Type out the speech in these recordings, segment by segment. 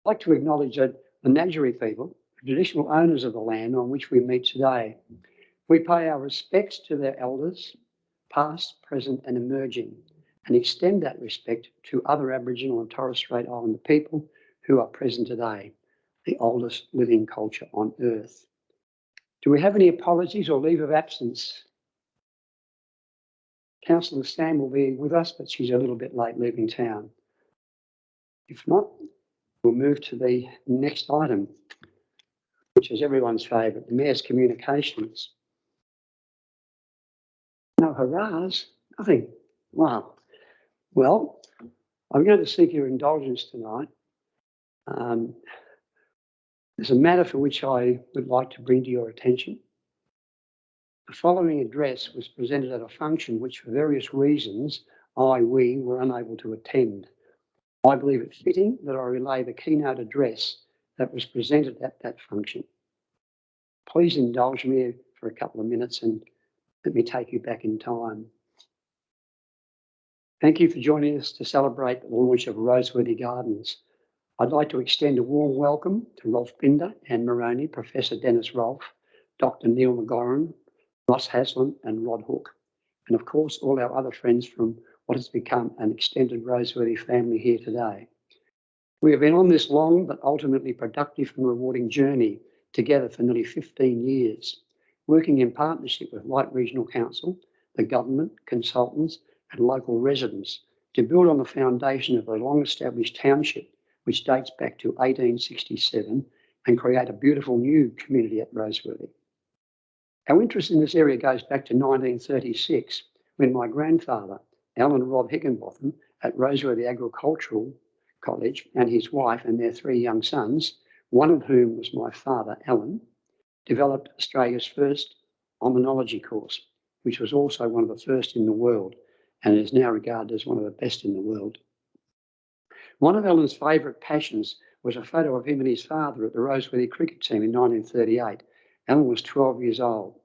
I'd like to acknowledge that the Ngadjuri people, the traditional owners of the land on which we meet today. We pay our respects to their elders, past, present and emerging, and extend that respect to other Aboriginal and Torres Strait Islander people who are present today, the oldest living culture on Earth. Do we have any apologies or leave of absence? Councillor Stam will be with us, but she's a little bit late leaving town. If not, we'll move to the next item, which is everyone's favourite, the Mayor's communications. No hurrahs, nothing. Wow. Well, I'm going to seek your indulgence tonight. There's a matter for which I would like to bring to your attention. The following address was presented at a function which, for various reasons, we were unable to attend. I believe it fitting that I relay the keynote address that was presented at that function. Please indulge me for a couple of minutes and let me take you back in time. Thank you for joining us to celebrate the launch of Roseworthy Gardens. I'd like to extend a warm welcome to Rolf Binder, Anne Moroney, Professor Dennis Rolfe, Dr. Neil McGoran, Ross Haslam and Rod Hook, and of course all our other friends from what has become an extended Roseworthy family here today. We have been on this long but ultimately productive and rewarding journey together for nearly 15 years, working in partnership with Light Regional Council, the government, consultants and local residents to build on the foundation of the long-established township, which dates back to 1867, and create a beautiful new community at Roseworthy. Our interest in this area goes back to 1936, when my grandfather, Alan Rob Higginbotham, at Roseworthy Agricultural College, and his wife and their 3 young sons, one of whom was my father, Alan, developed Australia's first oenology course, which was also one of the first in the world and is now regarded as one of the best in the world. One of Alan's favourite passions was a photo of him and his father at the Roseworthy cricket team in 1938. Alan was 12 years old.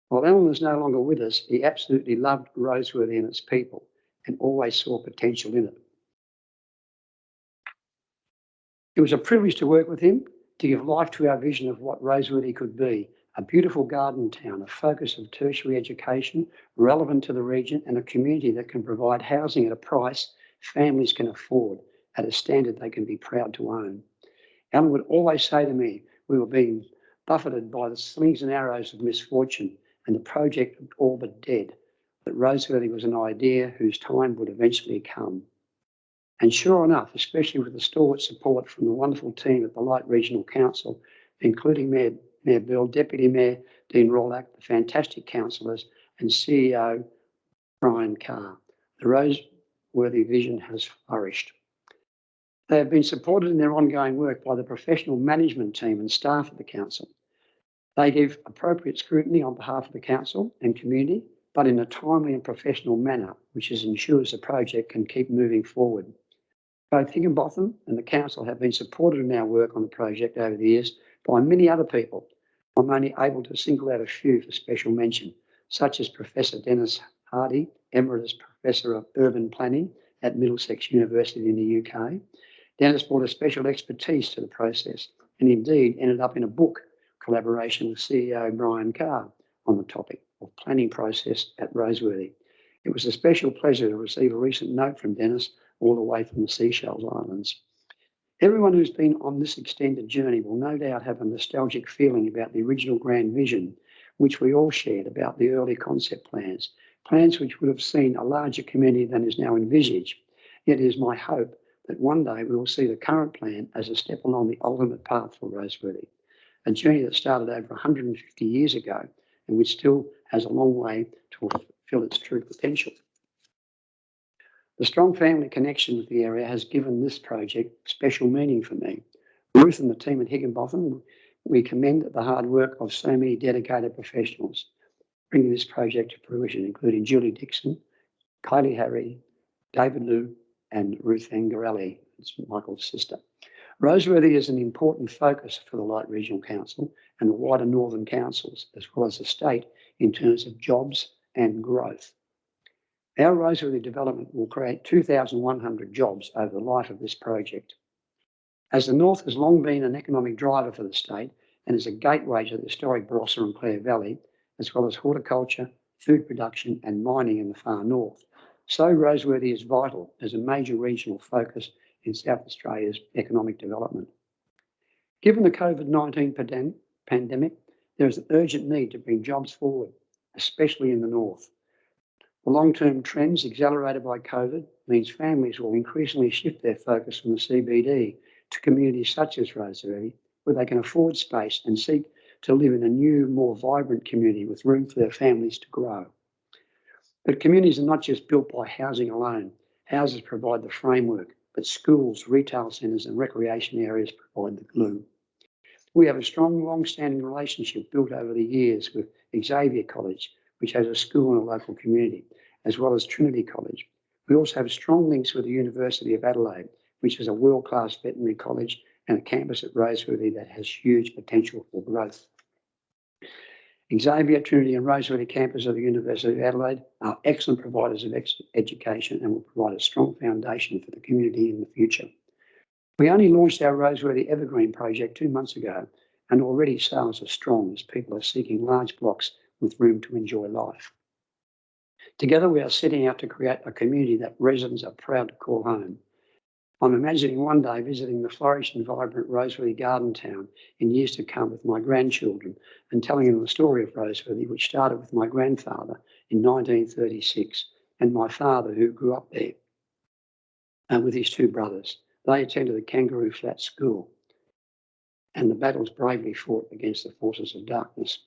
While Alan is no longer with us, he absolutely loved Roseworthy and its people and always saw potential in it. It was a privilege to work with him to give life to our vision of what Roseworthy could be, a beautiful garden town, a focus of tertiary education, relevant to the region, and a community that can provide housing at a price families can afford, at a standard they can be proud to own. Alan would always say to me, we were being buffeted by the slings and arrows of misfortune, and the project looked all but dead, that Roseworthy was an idea whose time would eventually come. And sure enough, especially with the stalwart support from the wonderful team at the Light Regional Council, including Mayor Bill, Deputy Mayor Dean Rawlack, the fantastic councillors, and CEO Brian Carr, the Roseworthy vision has flourished. They have been supported in their ongoing work by the professional management team and staff of the council. They give appropriate scrutiny on behalf of the council and community, but in a timely and professional manner, which ensures the project can keep moving forward. Both Higginbotham and the council have been supported in our work on the project over the years by many other people. I'm only able to single out a few for special mention, such as Professor Dennis Hardy, Emeritus Professor of Urban Planning at Middlesex University in the UK. Dennis brought a special expertise to the process and indeed ended up in a book collaboration with CEO Brian Carr on the topic of planning process at Roseworthy. It was a special pleasure to receive a recent note from Dennis all the way from the Seychelles Islands. Everyone who's been on this extended journey will no doubt have a nostalgic feeling about the original grand vision, which we all shared about the early concept plans which would have seen a larger community than is now envisaged. Yet it is my hope that one day we will see the current plan as a step along the ultimate path for Roseworthy, a journey that started over 150 years ago and which still has a long way to fulfill its true potential. The strong family connection with the area has given this project special meaning for me. Ruth and the team at Higginbotham, we commend the hard work of so many dedicated professionals bringing this project to fruition, including Julie Dixon, Kylie Harry, David Liu, and Ruth Angarelli, it's Michael's sister. Roseworthy is an important focus for the Light Regional Council and the wider Northern Councils, as well as the state, in terms of jobs and growth. Our Roseworthy development will create 2,100 jobs over the life of this project. As the North has long been an economic driver for the state and is a gateway to the historic Barossa and Clare Valley, as well as horticulture, food production and mining in the far north, so Roseworthy is vital as a major regional focus in South Australia's economic development. Given the COVID-19 pandemic, there is an urgent need to bring jobs forward, especially in the north. The long-term trends accelerated by COVID means families will increasingly shift their focus from the CBD to communities such as Roseworthy, where they can afford space and seek to live in a new, more vibrant community with room for their families to grow. But communities are not just built by housing alone. Houses provide the framework, but schools, retail centres and recreation areas provide the glue. We have a strong, long-standing relationship built over the years with Xavier College, which has a school in a local community, as well as Trinity College. We also have strong links with the University of Adelaide, which is a world-class veterinary college and a campus at Roseworthy that has huge potential for growth. Xavier, Trinity and Roseworthy campus of the University of Adelaide are excellent providers of education and will provide a strong foundation for the community in the future. We only launched our Roseworthy Evergreen project 2 months ago, and already sales are strong as people are seeking large blocks with room to enjoy life. Together we are setting out to create a community that residents are proud to call home. I'm imagining one day visiting the flourishing and vibrant Roseworthy garden town in years to come with my grandchildren and telling them the story of Roseworthy, which started with my grandfather in 1936 and my father, who grew up there with his 2 brothers. They attended the Kangaroo Flat School and the battles bravely fought against the forces of darkness.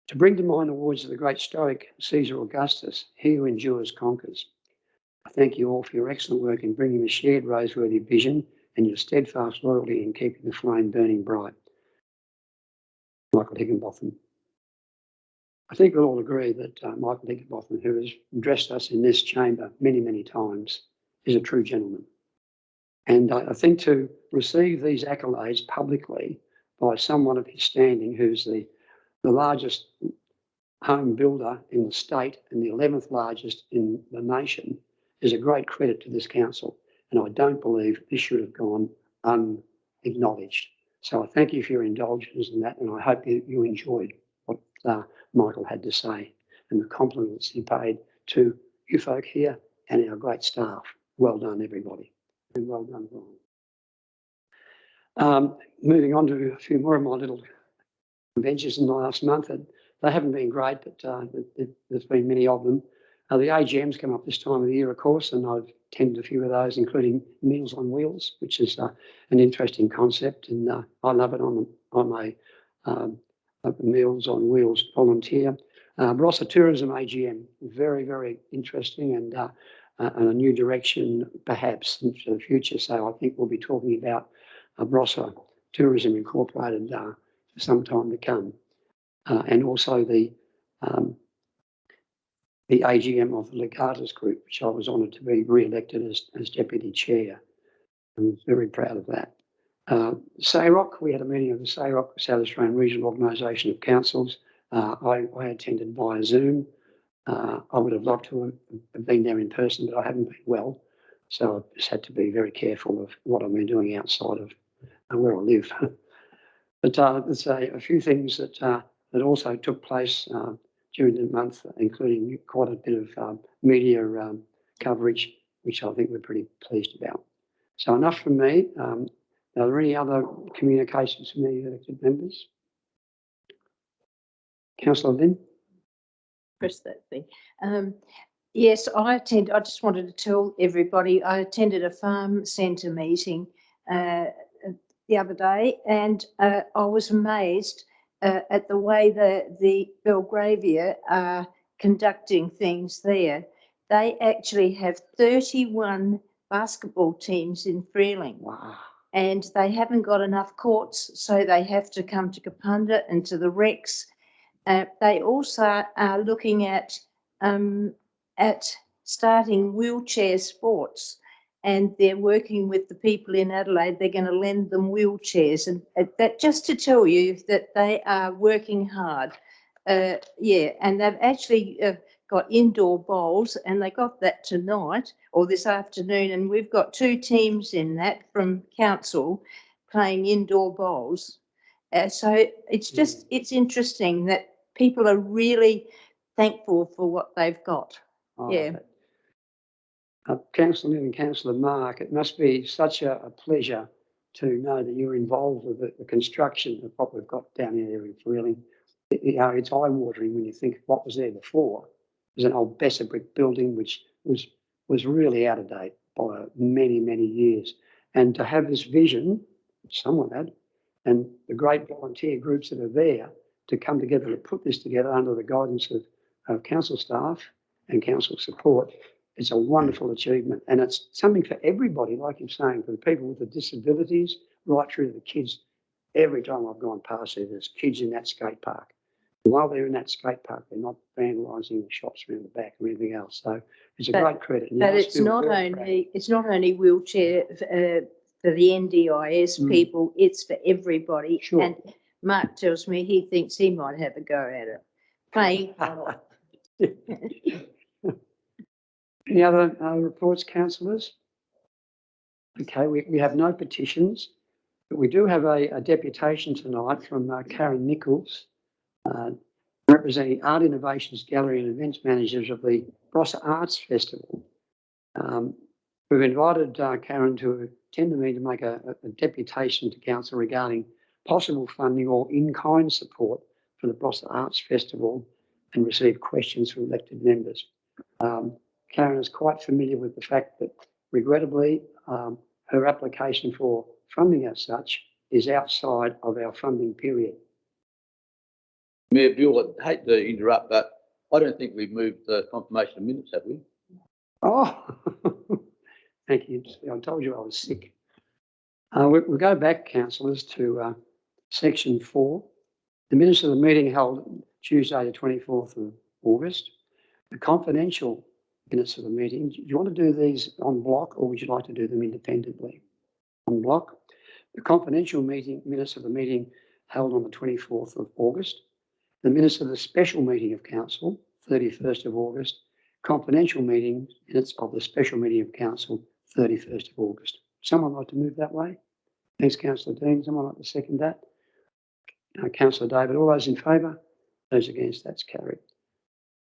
To bring to mind the words of the great Stoic Caesar Augustus, he who endures conquers. I thank you all for your excellent work in bringing the shared Roseworthy vision and your steadfast loyalty in keeping the flame burning bright. Michael Higginbotham. I think we'll all agree that Michael Higginbotham, who has addressed us in this chamber many, many times, is a true gentleman. And I think to receive these accolades publicly by someone of his standing, who's the largest home builder in the state and the 11th largest in the nation, is a great credit to this council. And I don't believe this should have gone unacknowledged. So I thank you for your indulgence in that, and I hope you enjoyed what Michael had to say and the compliments he paid to you folk here and our great staff. Well done, everybody. And well done, Brian. Moving on to a few more of my little adventures in the last month. They haven't been great, but there's been many of them. The AGMs come up this time of the year, of course, and I've attended a few of those, including Meals on Wheels, which is an interesting concept, and I love it. I'm a Meals on Wheels volunteer. Barossa Tourism AGM, very, very interesting and a new direction perhaps into the future. So I think we'll be talking about Barossa Tourism Incorporated for some time to come. And also the AGM of the Legatus Group, which I was honoured to be re-elected as Deputy Chair. I'm very proud of that. SAROC, we had a meeting of the SAROC, South Australian Regional Organisation of Councils. I attended via Zoom. I would have loved to have been there in person, but I haven't been well. So I've just had to be very careful of what I've been doing outside of where I live. But there's a few things that also took place during the month, including quite a bit of media coverage, which I think we're pretty pleased about. So enough from me. Are there any other communications from any elected members? Councillor Lynn? Press that thing. Yes, I just wanted to tell everybody I attended a farm centre meeting the other day, and I was amazed at the way the Belgravia are conducting things there. They actually have 31 basketball teams in Freeling. Wow. And they haven't got enough courts, so they have to come to Kapunda and to the Rex. They also are looking at starting wheelchair sports, and they're working with the people in Adelaide. They're going to lend them wheelchairs, and that just to tell you that they are working hard. And they've actually got indoor bowls, and they got that tonight or this afternoon, and we've got 2 teams in that from council playing indoor bowls. So it's just, it's interesting that people are really thankful for what they've got. Yeah. Councillor Lynn and Councillor Mark, it must be such a pleasure to know that you're involved with the construction of what we've got down there in Freeling. You know, it's eye-watering when you think what was there before. There's an old Besser brick building which was really out of date by many, many years. And to have this vision, someone had, and the great volunteer groups that are there to come together to put this together under the guidance of council staff and council support, it's a wonderful achievement. And it's something for everybody, like you're saying, for the people with the disabilities, right through to the kids. Every time I've gone past there's kids in that skate park. While they're in that skate park, they're not vandalising the shops around the back or anything else. So it's a great credit. But it's not only wheelchair for the NDIS people, it's for everybody. Sure. And Mark tells me he thinks he might have a go at it. Playing. Any other reports, councillors? Okay, we have no petitions, but we do have a deputation tonight from Karen Nichols, representing Art Innovations Gallery and Events Managers of the Barossa Arts Festival. We've invited Karen to attend the meeting to make a deputation to council regarding possible funding or in-kind support for the Barossa Arts Festival and receive questions from elected members. Karen is quite familiar with the fact that, regrettably, her application for funding as such is outside of our funding period. Mayor Buell, I hate to interrupt, but I don't think we've moved the confirmation of minutes, have we? Oh, thank you. I told you I was sick. We'll go back, councillors, to section 4. The minutes of the meeting held Tuesday, the 24th of August. The confidential minutes of the meeting, do you want to do these on block or would you like to do them independently? On block. The confidential minutes of the meeting held on the 24th of August. The minutes of the special meeting of council, 31st of August. Confidential meeting minutes of the special meeting of council, 31st of August. Someone like to move that way? Thanks, Councillor Dean. Someone like to second that? Councillor David, all those in favour? Those against, that's carried.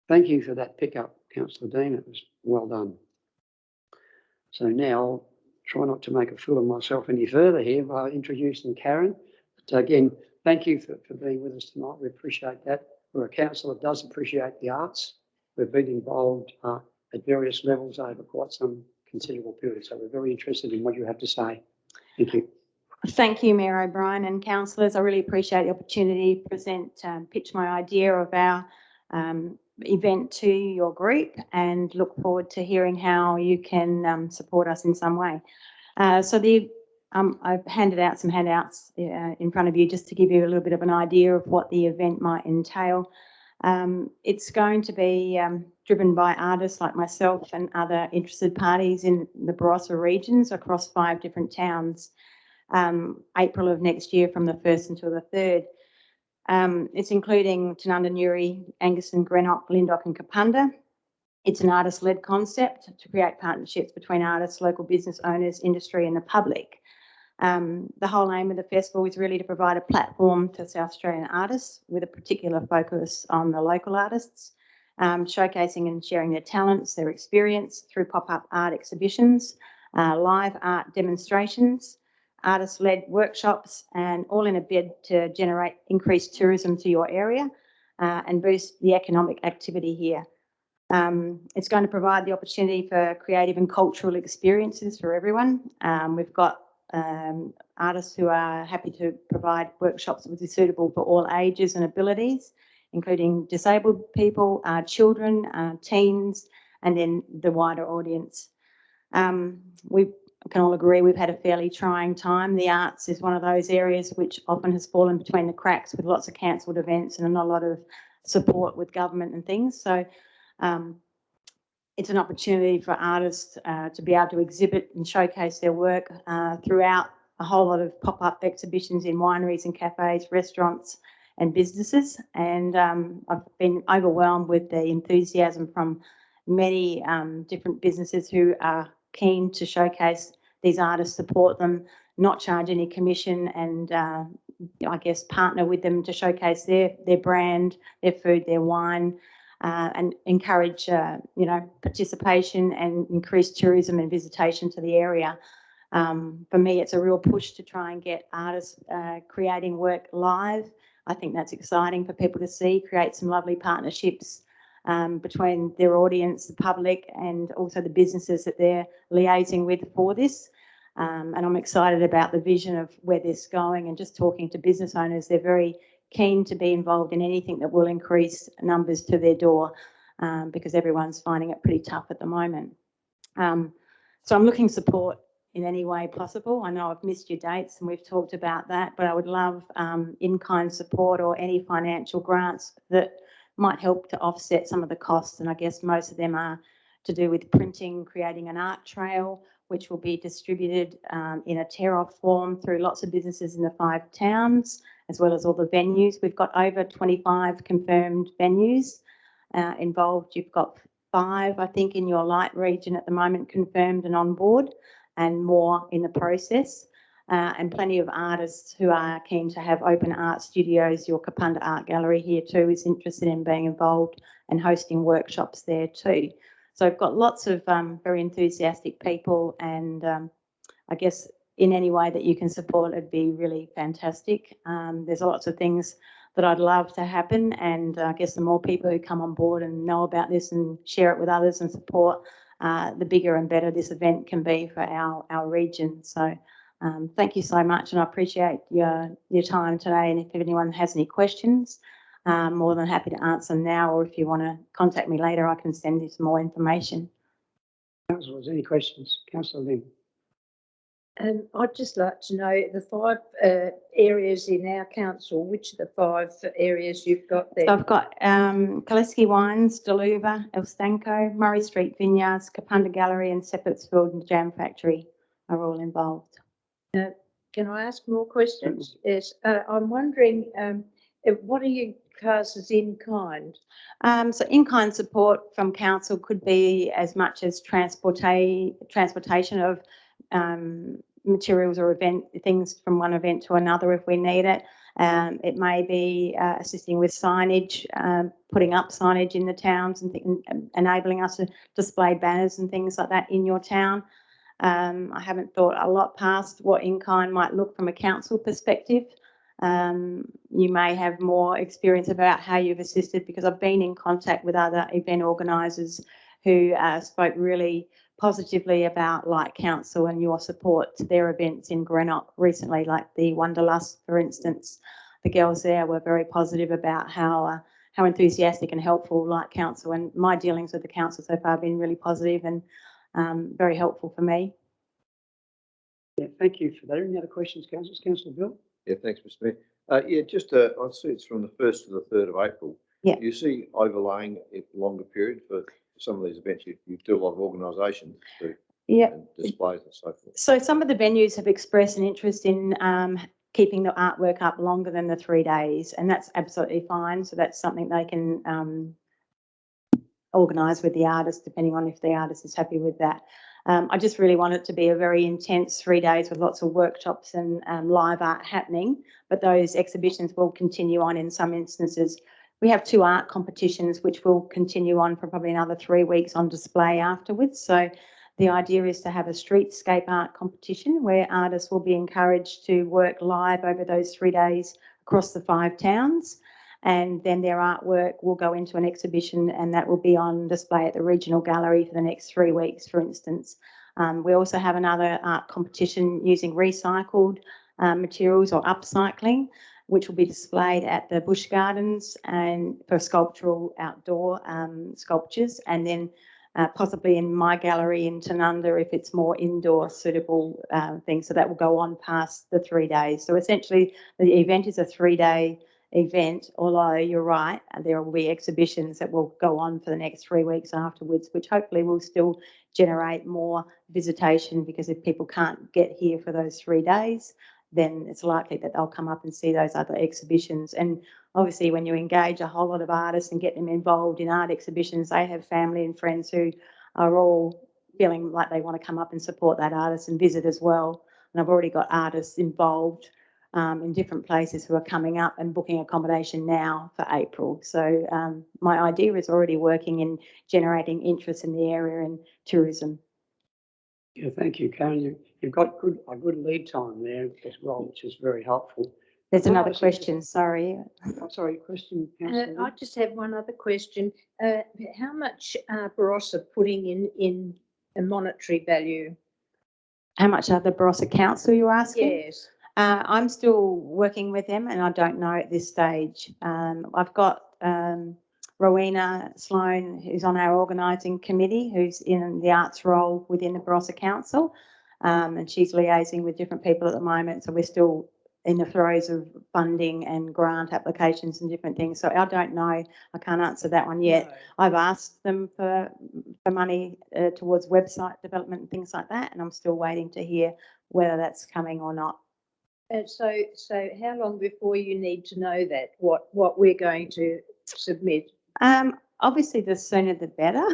Thank you for that pickup, Councillor Dean. It was well done. So now I'll try not to make a fool of myself any further here by introducing Karen. But again, thank you for being with us tonight. We appreciate that. We're a council that does appreciate the arts. We've been involved at various levels over quite some considerable period. So we're very interested in what you have to say. Thank you. Thank you, Mayor O'Brien and councillors. I really appreciate the opportunity to pitch my idea of our event to your group and look forward to hearing how you can support us in some way. I've handed out some handouts in front of you just to give you a little bit of an idea of what the event might entail. It's going to be driven by artists like myself and other interested parties in the Barossa regions across 5 different towns. April of next year from the 1st until the 3rd. It's including Tanunda, Newry, Angaston, Greenock, Lyndoch and Kapunda. It's an artist-led concept to create partnerships between artists, local business owners, industry and the public. The whole aim of the festival is really to provide a platform for South Australian artists with a particular focus on the local artists, showcasing and sharing their talents, their experience through pop-up art exhibitions, live art demonstrations, artist-led workshops, and all in a bid to generate increased tourism to your area and boost the economic activity here. It's going to provide the opportunity for creative and cultural experiences for everyone. We've got artists who are happy to provide workshops that will be suitable for all ages and abilities, including disabled people, children, teens, and then the wider audience. We can all agree we've had a fairly trying time. The arts is one of those areas which often has fallen between the cracks with lots of cancelled events and not a lot of support with government and things. So it's an opportunity for artists to be able to exhibit and showcase their work throughout a whole lot of pop-up exhibitions in wineries and cafes, restaurants and businesses. And I've been overwhelmed with the enthusiasm from many different businesses who are keen to showcase these artists, support them, not charge any commission, and I guess partner with them to showcase their brand, their food, their wine, and encourage participation and increase tourism and visitation to the area. For me, it's a real push to try and get artists creating work live. I think that's exciting for people to see, create some lovely partnerships between their audience, the public, and also the businesses that they're liaising with for this. And I'm excited about the vision of where this is going, and just talking to business owners, they're very keen to be involved in anything that will increase numbers to their door, because everyone's finding it pretty tough at the moment. So I'm looking support in any way possible. I know I've missed your dates and we've talked about that, but I would love in-kind support or any financial grants that might help to offset some of the costs. And I guess most of them are to do with printing, creating an art trail, which will be distributed in a tear-off form through lots of businesses in the 5 towns, as well as all the venues. We've got over 25 confirmed venues involved. You've got 5, I think, in your light region at the moment confirmed and on board, and more in the process. And plenty of artists who are keen to have open art studios. Your Kapunda Art Gallery here too is interested in being involved and hosting workshops there too. So I've got lots of very enthusiastic people, and I guess in any way that you can support, it'd be really fantastic. There's lots of things that I'd love to happen, and I guess the more people who come on board and know about this and share it with others and support, the bigger and better this event can be for our region. So thank you so much, and I appreciate your time today. And if anyone has any questions, more than happy to answer them now, or if you want to contact me later, I can send you some more information. Councillors, any questions? Councillor Lim. I'd just like to know the 5 areas in our council, which are the 5 areas you've got there? So I've got Kaleski Wines, Deluva, El Stanco, Murray Street Vineyards, Kapunda Gallery and Seppertsfield and Jam Factory are all involved. Can I ask more questions? Yes. I'm wondering, what are you class as in kind? So in-kind support from council could be as much as transportation of materials or things from one event to another if we need it. It may be assisting with signage, putting up signage in the towns and enabling us to display banners and things like that in your town. I haven't thought a lot past what in-kind might look from a council perspective. You may have more experience about how you've assisted, because I've been in contact with other event organisers who spoke really positively about Light Council and your support to their events in Greenock recently, like the Wanderlust, for instance. The girls there were very positive about how enthusiastic and helpful Light Council, and my dealings with the council so far have been really positive and very helpful for me. Yeah, thank you for that. Any other questions, councillors? Councillor Bill? Yeah, thanks, Mr. Mayor. Yeah, just I see it's from the 1st to the 3rd of April. Yeah. Do you see overlaying a longer period for some of these events? You do a lot of organisation to and displays and so forth. So some of the venues have expressed an interest in keeping the artwork up longer than the 3 days, and that's absolutely fine. So that's something they can organise with the artist, depending on if the artist is happy with that. I just really want it to be a very intense 3 days with lots of workshops and live art happening, but those exhibitions will continue on in some instances. We have 2 art competitions which will continue on for probably another 3 weeks on display afterwards. So the idea is to have a streetscape art competition where artists will be encouraged to work live over those 3 days across the 5 towns. And then their artwork will go into an exhibition, and that will be on display at the regional gallery for the next 3 weeks, for instance. We also have another art competition using recycled materials or upcycling, which will be displayed at the Bush Gardens and for sculptural outdoor sculptures, and then possibly in my gallery in Tanunda if it's more indoor suitable things. So that will go on past the 3 days. So essentially the event is a 3-day event, although you're right, there will be exhibitions that will go on for the next 3 weeks afterwards, which hopefully will still generate more visitation, because if people can't get here for those 3 days, then it's likely that they'll come up and see those other exhibitions. And obviously when you engage a whole lot of artists and get them involved in art exhibitions, they have family and friends who are all feeling like they want to come up and support that artist and visit as well. And I've already got artists involved in different places who are coming up and booking accommodation now for April. So my idea is already working in generating interest in the area and tourism. Yeah, thank you, Karen. You've got a good lead time there as well, which is very helpful. There's Well, another I see- question, sorry. Oh, sorry, question, Councillor? I just have one other question. How much are Barossa putting in a monetary value? How much are the Barossa Council, you're asking? Yes. I'm still working with them and I don't know at this stage. I've got Rowena Sloan, who's on our organising committee, who's in the arts role within the Barossa Council, and she's liaising with different people at the moment. So we're still in the throes of funding and grant applications and different things. So I don't know. I can't answer that one yet. No. I've asked them for money towards website development and things like that, and I'm still waiting to hear whether that's coming or not. So how long before you need to know that, what we're going to submit? Obviously, the sooner the better.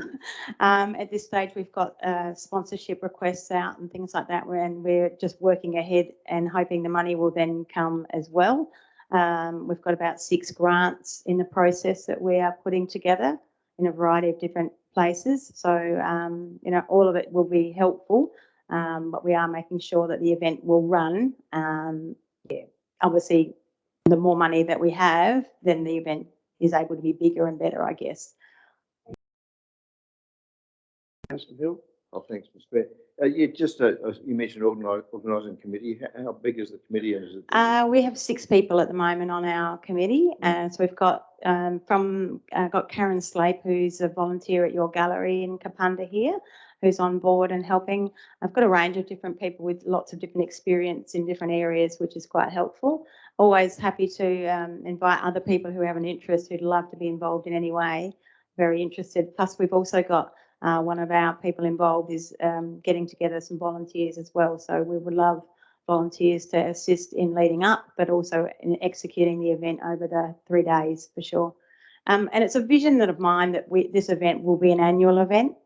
At this stage, we've got sponsorship requests out and things like that, and we're just working ahead and hoping the money will then come as well. We've got about 6 grants in the process that we are putting together in a variety of different places. So, you know, all of it will be helpful, but we are making sure that the event will run. Yeah, obviously, the more money that we have, then the event is able to be bigger and better, I guess. Councillor Bill? Oh, thanks, Mr. Fair. You just, you mentioned organising committee. How big is the committee? And is it? We have 6 people at the moment on our committee. So we've got got Karen Slape, who's a volunteer at your gallery in Kapunda here, who's on board and helping. I've got a range of different people with lots of different experience in different areas, which is quite helpful. Always happy to invite other people who have an interest, who'd love to be involved in any way. Very interested. Plus, we've also got one of our people involved is getting together some volunteers as well. So we would love volunteers to assist in leading up, but also in executing the event over the 3 days for sure. And it's a vision of mine that this event will be an annual event.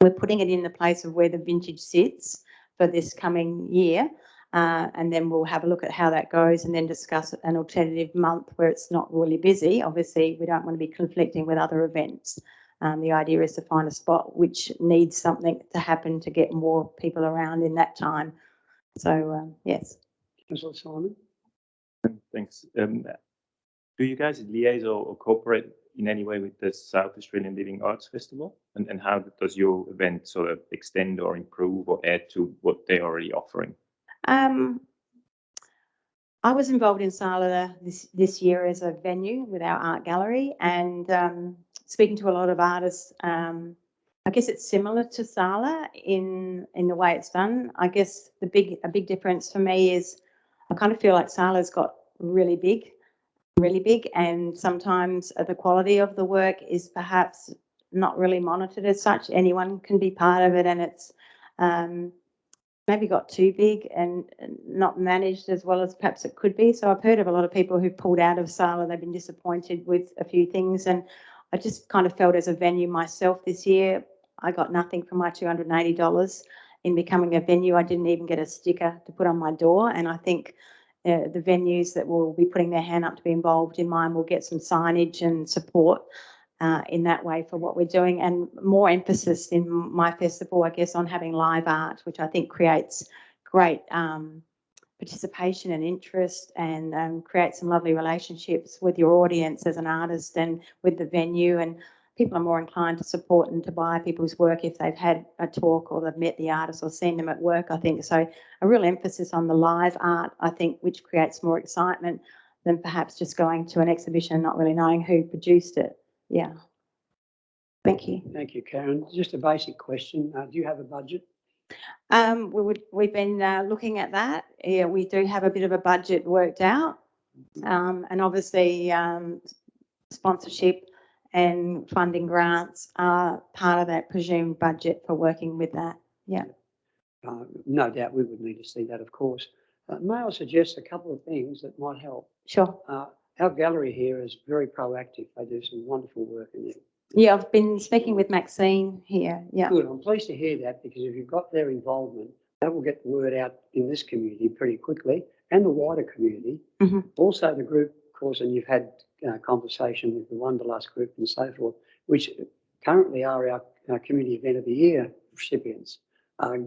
We're putting it in the place of where the vintage sits for this coming year. And then we'll have a look at how that goes and then discuss an alternative month where it's not really busy. Obviously, we don't want to be conflicting with other events. The idea is to find a spot which needs something to happen to get more people around in that time. So, yes. Councillor Simon? Thanks. Do you guys liaise or cooperate in any way with the South Australian Living Arts Festival? And how does your event sort of extend or improve or add to what they're already offering? I was involved in Sala this year as a venue with our art gallery, and speaking to a lot of artists. I guess it's similar to Sala in the way it's done. I guess a big difference for me is I kind of feel like Sala's got really big, and sometimes the quality of the work is perhaps not really monitored as such. Anyone can be part of it, and it's maybe got too big and not managed as well as perhaps it could be. So I've heard of a lot of people who've pulled out of Sala. They've been disappointed with a few things, and I just kind of felt as a venue myself this year, I got nothing for my $280 in becoming a venue. I didn't even get a sticker to put on my door, and I think the venues that will be putting their hand up to be involved in mine will get some signage and support in that way for what we're doing, and more emphasis in my festival, I guess, on having live art, which I think creates great participation and interest, and create some lovely relationships with your audience as an artist and with the venue. And people are more inclined to support and to buy people's work if they've had a talk or they've met the artist or seen them at work, I think. So a real emphasis on the live art, I think, which creates more excitement than perhaps just going to an exhibition and not really knowing who produced it. Yeah. Thank you. Thank you, Karen. Just a basic question. Do you have a budget? We've been looking at that. Yeah, we do have a bit of a budget worked out, and obviously sponsorship and funding grants are part of that presumed budget for working with that. Yeah. No doubt we would need to see that, of course. May I suggest a couple of things that might help? Sure. our gallery here is very proactive. They do some wonderful work in there. Yeah, I've been speaking with Maxine here. Yeah. Good. I'm pleased to hear that, because if you've got their involvement, that will get the word out in this community pretty quickly, and the wider community. Mhm. Also the group, of course, and you've had conversation with the Wanderlust group and so forth, which currently are our Community Event of the Year recipients.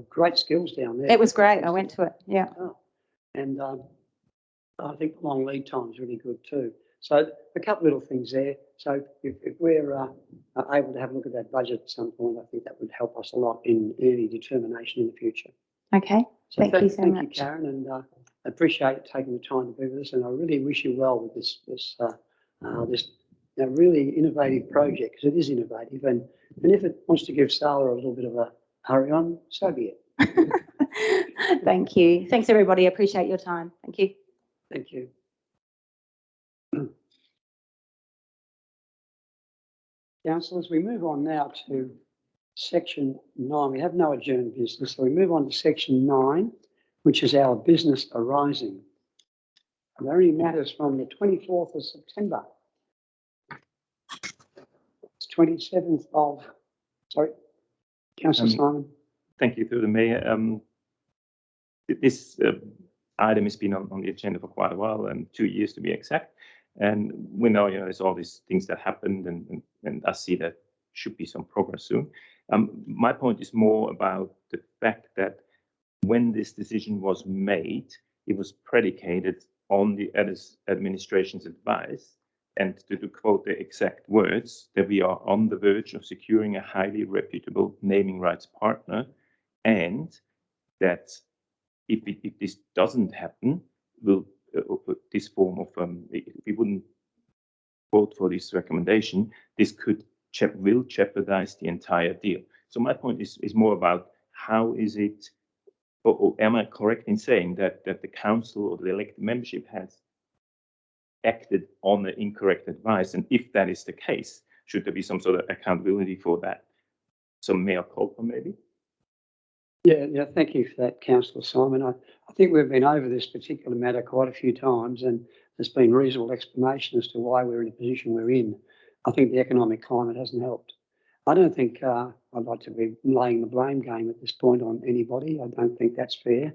Great skills down there. It was great. I went to it. Yeah. Oh. And I think the long lead time is really good too. So a couple little things there. So if we're able to have a look at that budget at some point, I think that would help us a lot in early determination in the future. Okay. So Thank you so thank much. you, Karen, and I appreciate taking the time to be with us. And I really wish you well with this really innovative project, because it is innovative. And if it wants to give Sala a little bit of a hurry on, so be it. Thank you. Thanks, everybody. I appreciate your time. Thank you. Thank you. Councillors, we move on now to section 9. We have no adjourned business, so we move on to section 9, which is our business arising. And there only matters from the 24th of September. It's 27th of, sorry, Councillor Simon. Thank you, through the Mayor. This item has been on the agenda for quite a while, 2 years to be exact. And we know, there's all these things that happened, and I see that should be some progress soon. My point is more about the fact that when this decision was made, it was predicated on the administration's advice, and to quote the exact words, that we are on the verge of securing a highly reputable naming rights partner, and that if this doesn't happen, this form of, if we wouldn't vote for this recommendation, this will jeopardize the entire deal. So my point is more about how is it, or am I correct in saying that the council or the elected membership has acted on the incorrect advice? And if that is the case, should there be some sort of accountability for that? Some mea culpa, maybe? Yeah, thank you for that, Councillor Simon. I think we've been over this particular matter quite a few times, and there's been reasonable explanation as to why we're in the position we're in. I think the economic climate hasn't helped. I don't think I'd like to be laying the blame game at this point on anybody. I don't think that's fair.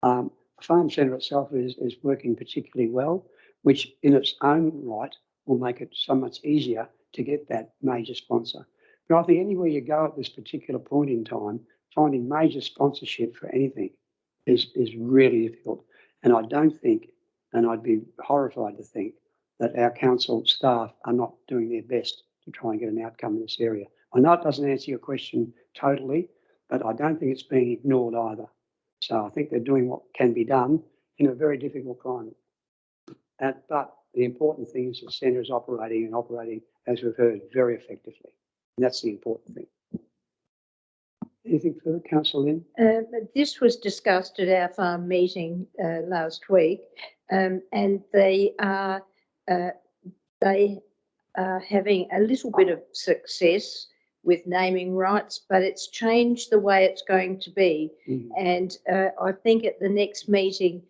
The Farm Centre itself is working particularly well, which in its own right will make it so much easier to get that major sponsor. But I think anywhere you go at this particular point in time, finding major sponsorship for anything is really difficult. And I don't think, and I'd be horrified to think, that our council staff are not doing their best to try and get an outcome in this area. I know it doesn't answer your question totally, but I don't think it's being ignored either. So I think they're doing what can be done in a very difficult climate. But the important thing is the centre is operating, as we've heard, very effectively. And that's the important thing. Anything further, Councillor Lynn? This was discussed at our farm meeting last week, and they are having a little bit of success with naming rights, but it's changed the way it's going to be. And I think at the next meeting,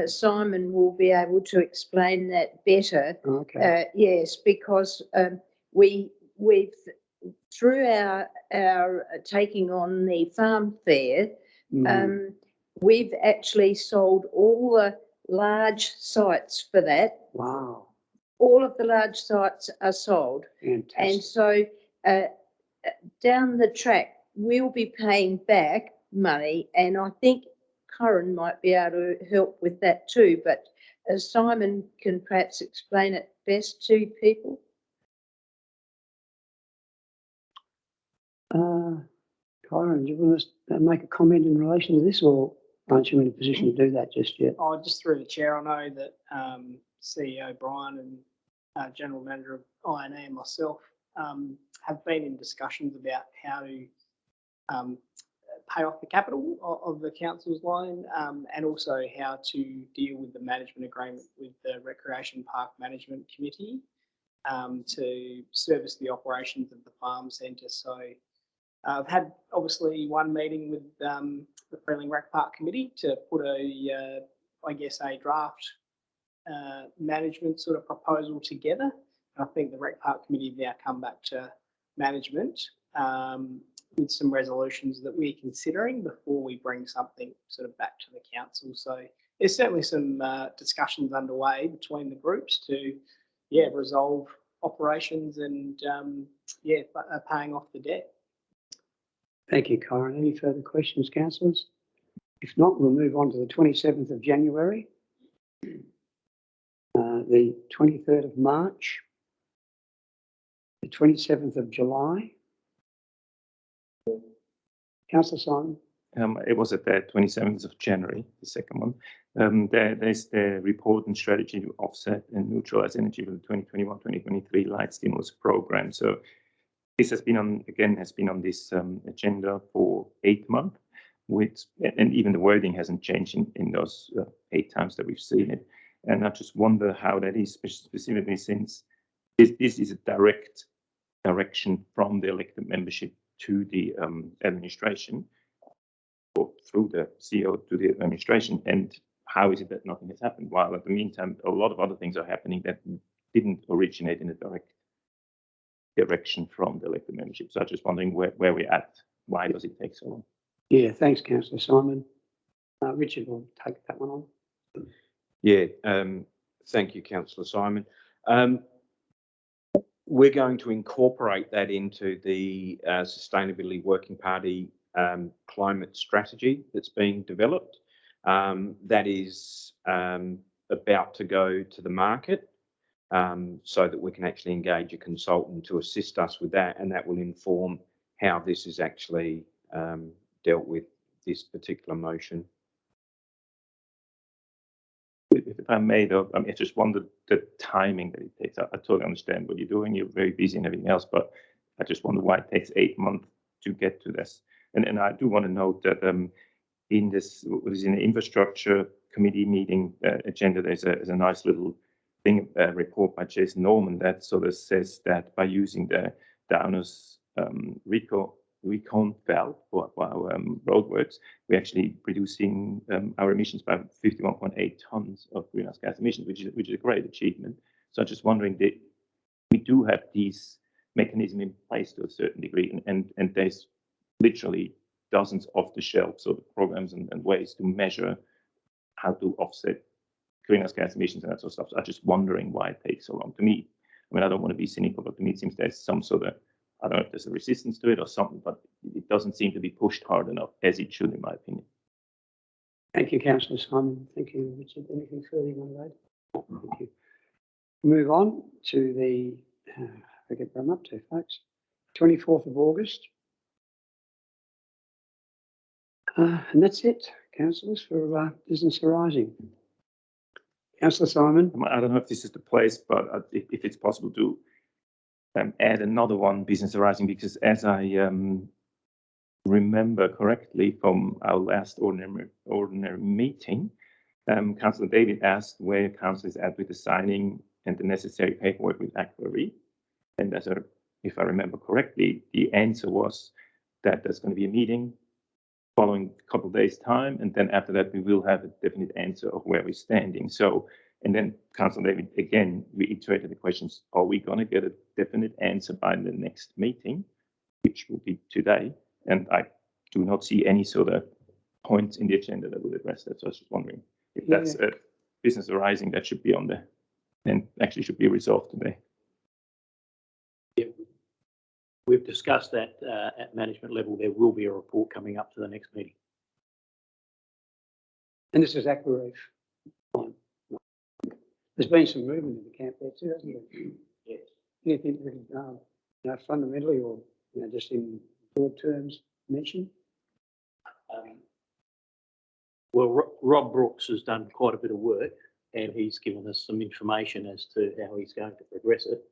Simon will be able to explain that better. Okay. Yes, because we've through our taking on the farm fair, we've actually sold all the large sites for that. Wow. All of the large sites are sold. Fantastic. And so down the track, we'll be paying back money, and I think Karen might be able to help with that too, but Simon can perhaps explain it best to people. Karen, do you want to make a comment in relation to this, or aren't you in a position to do that just yet? Oh, just through the chair, I know that CEO Brian and General Manager of INA and myself have been in discussions about how to pay off the capital of the council's loan, and also how to deal with the management agreement with the Recreation Park Management Committee to service the operations of the farm centre. So I've had obviously one meeting with the Freeling Rec Park Committee to put a draft management sort of proposal together. I think the Rec Park Committee have now come back to management with some resolutions that we're considering before we bring something sort of back to the council. So there's certainly some discussions underway between the groups to, resolve operations and, paying off the debt. Thank you, Kyron. Any further questions, councillors? If not, we'll move on to the 27th of January, the 23rd of March, the 27th of July. Councillor Simon. It was at the 27th of January, the second one. There's the report and strategy to offset and neutralize energy for the 2021-2023 light stimulus program. So this has been on this agenda for 8 months, and even the wording hasn't changed in those 8 times that we've seen it. And I just wonder how that is, specifically since this is a direct direction from the elected membership to the administration, or through the CEO to the administration. And how is it that nothing has happened? While at the meantime, a lot of other things are happening that didn't originate in a direct direction from the elected membership. So I'm just wondering where we're at. Why does it take so long? Yeah, thanks, Councillor Simon. Richard will take that one on. Yeah, thank you, Councillor Simon. We're going to incorporate that into the Sustainability Working Party climate strategy that's being developed. That is about to go to the market so that we can actually engage a consultant to assist us with that, and that will inform how this is actually dealt with, this particular motion. If I may, though, I just wondered the timing that it takes. I totally understand what you're doing. You're very busy and everything else, but I just wonder why it takes 8 months to get to this. And I do want to note that in this, what is in the infrastructure committee meeting agenda, there's a nice little thing, report by Jason Norman that sort of says that by using the Downers recon valve for our roadworks, we're actually reducing our emissions by 51.8 tons of greenhouse gas emissions, which is a great achievement. So I'm just wondering that we do have these mechanisms in place to a certain degree, and there's literally dozens off the shelf sort of programs and ways to measure how to offset greenhouse gas emissions and that sort of stuff. So I'm just wondering why it takes so long. To me, I mean, I don't want to be cynical, but to me it seems there's some sort of, I don't know if there's a resistance to it or something, but it doesn't seem to be pushed hard enough as it should, in my opinion. Thank you, Councillor Simon. Thank you, Richard. Anything further you want to add? Thank you. Move on to the, forget where I'm up to, folks. 24th of August. And that's it, councillors, for business arising. Councillor Simon. I don't know if this is the place, but if it's possible to add another one, business arising, because as I remember correctly from our last ordinary meeting, Councillor David asked where council is at with the signing and the necessary paperwork with Aqua-REIT. And if I remember correctly, the answer was that there's going to be a meeting following a couple of days' time, and then after that we will have a definite answer of where we're standing. So, and then Councillor David again reiterated the questions: are we going to get a definite answer by the next meeting, which will be today? And I do not see any sort of points in the agenda that will address that. So I was just wondering if that's a business arising that should be on there and actually should be resolved today. We've discussed that at management level. There will be a report coming up to the next meeting. And this is Aqua-REIT. There's been some movement in the camp there too, hasn't there? Yes. Anything fundamentally or just in broad terms mentioned? Well, Rob Brooks has done quite a bit of work, and he's given us some information as to how he's going to progress it.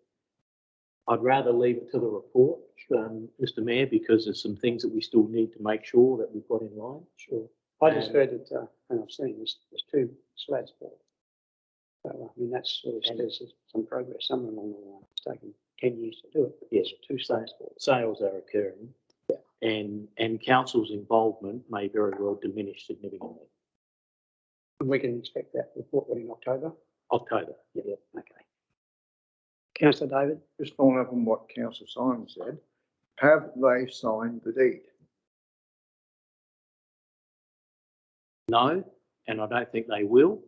I'd rather leave it to the report, Mr. Mayor, because there's some things that we still need to make sure that we've got in line. Sure. I just heard that, and I've seen there's 2 slabs built. So, I mean, that's sort of says some progress somewhere along the line. It's taken 10 years to do it. But yes, 2 slabs built. Sales are occurring, and council's involvement may very well diminish significantly. We can expect that report in October. October. Yeah. Okay. Councillor David? Just following up on what Councillor Simon said, have they signed the deed? No, and I don't think they will,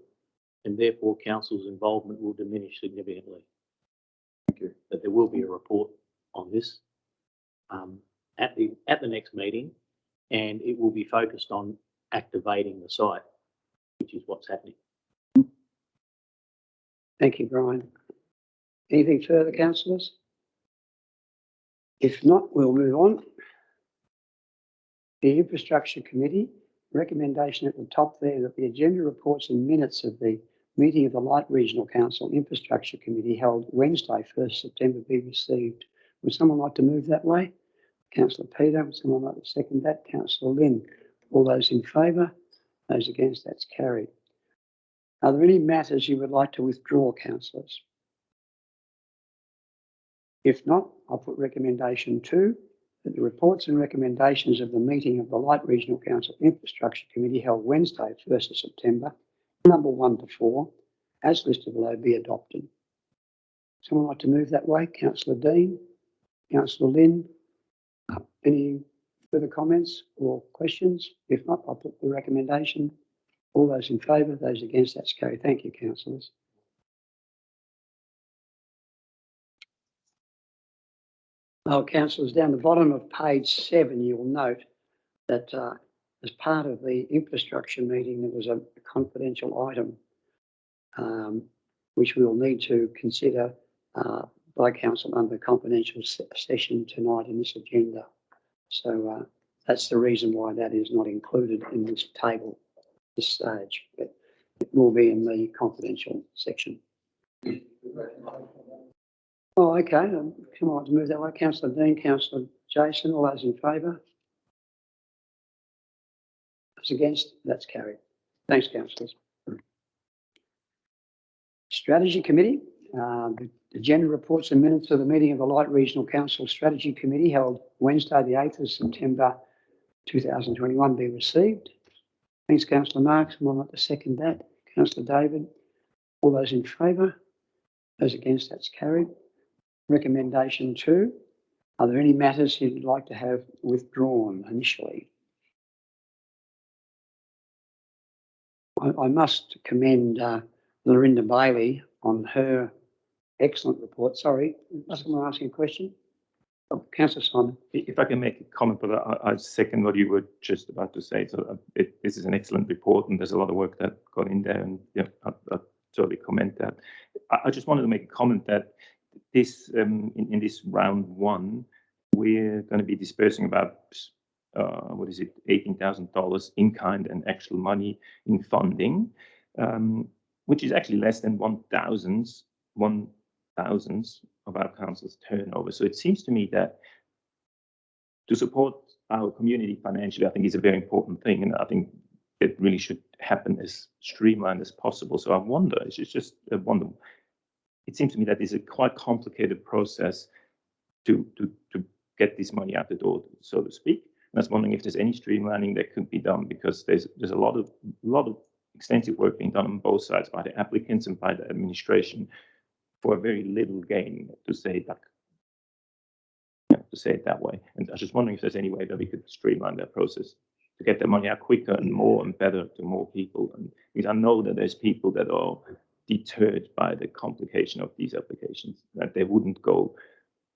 and therefore council's involvement will diminish significantly. Thank you. But there will be a report on this at the next meeting, and it will be focused on activating the site, which is what's happening. Thank you, Brian. Anything further, councillors? If not, we'll move on. The Infrastructure Committee, recommendation at the top there that the agenda reports and minutes of the meeting of the Light Regional Council Infrastructure Committee held Wednesday, 1st September be received. Would someone like to move that way? Councillor Peter, would someone like to second that? Councillor Lynn. All those in favour? Those against? That's carried. Are there any matters you would like to withdraw, councillors? If not, I'll put recommendation 2, that the reports and recommendations of the meeting of the Light Regional Council Infrastructure Committee held Wednesday, 1st of September, number 1 to 4, as listed below, be adopted. Someone like to move that way? Councillor Dean, Councillor Lynn, any further comments or questions? If not, I'll put the recommendation. All those in favour, those against, that's carried. Thank you, councillors. Oh, councillors, down the bottom of page 7, you will note that as part of the infrastructure meeting, there was a confidential item which we will need to consider by council under confidential session tonight in this agenda. So that's the reason why that is not included in this table at this stage, but it will be in the confidential section. Oh, okay. Come on, to move that way. Councillor Dean, Councillor Jason, all those in favour? Those against? That's carried. Thanks, councillors. Strategy Committee. The agenda reports and minutes of the meeting of the Light Regional Council Strategy Committee held Wednesday, the 8th of September 2021 be received. Thanks, Councillor Marks. Someone like to second that? Councillor David. All those in favour? Those against? That's carried. Recommendation 2. Are there any matters you'd like to have withdrawn initially? I must commend Lorinda Bailey on her excellent report. Sorry, someone asking a question? Oh, Councillor Simon. If I can make a comment, but I second what you were just about to say. So this is an excellent report, and there's a lot of work that got in there, and yeah, I totally commend that. I just wanted to make a comment that this in this round 1, we're going to be dispersing about $18,000 in kind and actual money in funding, which is actually less than 1,000th of our council's turnover. So it seems to me that to support our community financially, I think is a very important thing, and I think it really should happen as streamlined as possible. So I wonder, it's just a wonder. It seems to me that it's a quite complicated process to get this money out the door, so to speak. And I was wondering if there's any streamlining that could be done, because there's a lot of extensive work being done on both sides by the applicants and by the administration for a very little gain, to say that way. And I was just wondering if there's any way that we could streamline that process to get the money out quicker and more and better to more people. And because I know that there's people that are deterred by the complication of these applications, that they wouldn't go,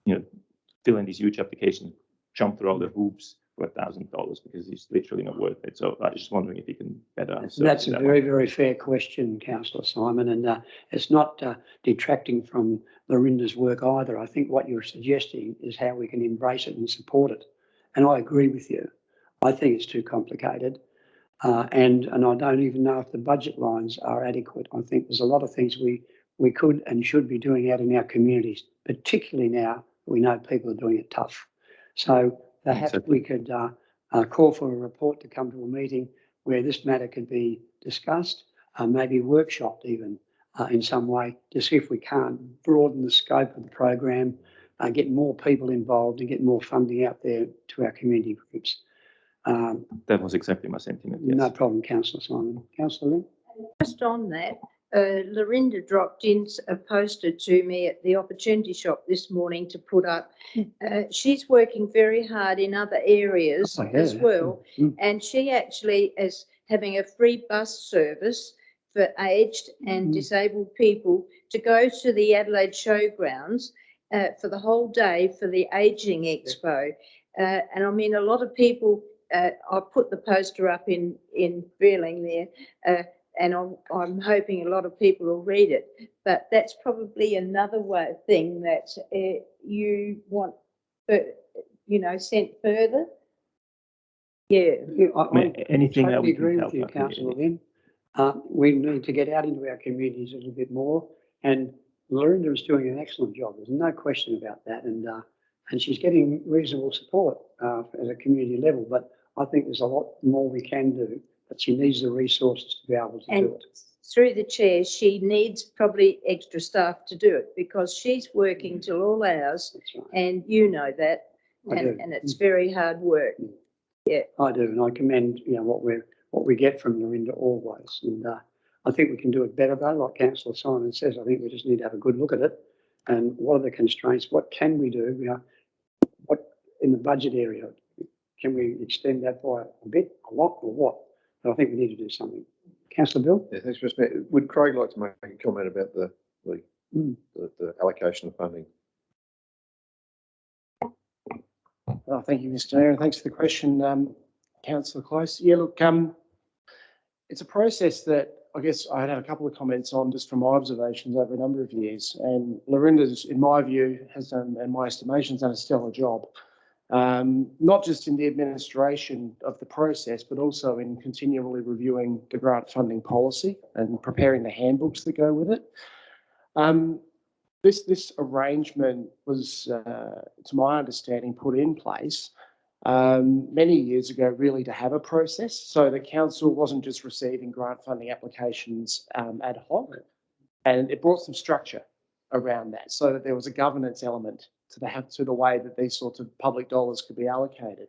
fill in these huge applications, jump through all the hoops for $1,000 because it's literally not worth it. So I was just wondering if you can better answer. That's a very, very fair question, Councillor Simon, and it's not detracting from Lorinda's work either. I think what you're suggesting is how we can embrace it and support it. And I agree with you. I think it's too complicated. And I don't even know if the budget lines are adequate. I think there's a lot of things we could and should be doing out in our communities, particularly now we know people are doing it tough. So perhaps we could call for a report to come to a meeting where this matter could be discussed, maybe workshopped even in some way, to see if we can't broaden the scope of the program, get more people involved and get more funding out there to our community groups. That was exactly my sentiment. Yes. No problem, Councillor Simon. Councillor Lynn? Just on that, Lorinda dropped in a poster to me at the Opportunity Shop this morning to put up. She's working very hard in other areas as well, and she actually is having a free bus service for aged and disabled people to go to the Adelaide Showgrounds for the whole day for the Ageing Expo. And I mean, a lot of people, I put the poster up in Veerling there, and I'm hoping a lot of people will read it. But that's probably another thing that you want, sent further. Yeah. Anything that totally we can agree help with you, our Councillor community. Lynn. We need to get out into our communities a little bit more, and Lorinda is doing an excellent job. There's no question about that, and she's getting reasonable support at a community level. But I think there's a lot more we can do, but she needs the resources to be able to do it. Through the chair, she needs probably extra staff to do it because she's working till all hours, That's right. and you know that, I do. and it's very hard work. Yeah, I do, and I commend what we get from Lorinda always, and I think we can do it better though. Like Councillor Simon says, I think we just need to have a good look at it, and what are the constraints? What can we do? What in the budget area can we extend that by a bit, a lot, or what? But I think we need to do something. Councillor Bill? Yeah, thanks, Mr. Mayor. Would Craig like to make a comment about the allocation of funding? Oh, thank you, Mr. Mayor, and thanks for the question, Councillor Close. Yeah, look, it's a process that I guess I had a couple of comments on just from my observations over a number of years, and Lorinda's, in my view, has done, and my estimation, has done a stellar job. Not just in the administration of the process, but also in continually reviewing the grant funding policy and preparing the handbooks that go with it. This arrangement was, to my understanding, put in place many years ago really to have a process, so the council wasn't just receiving grant funding applications ad hoc, and it brought some structure around that so that there was a governance element to the way that these sorts of public dollars could be allocated.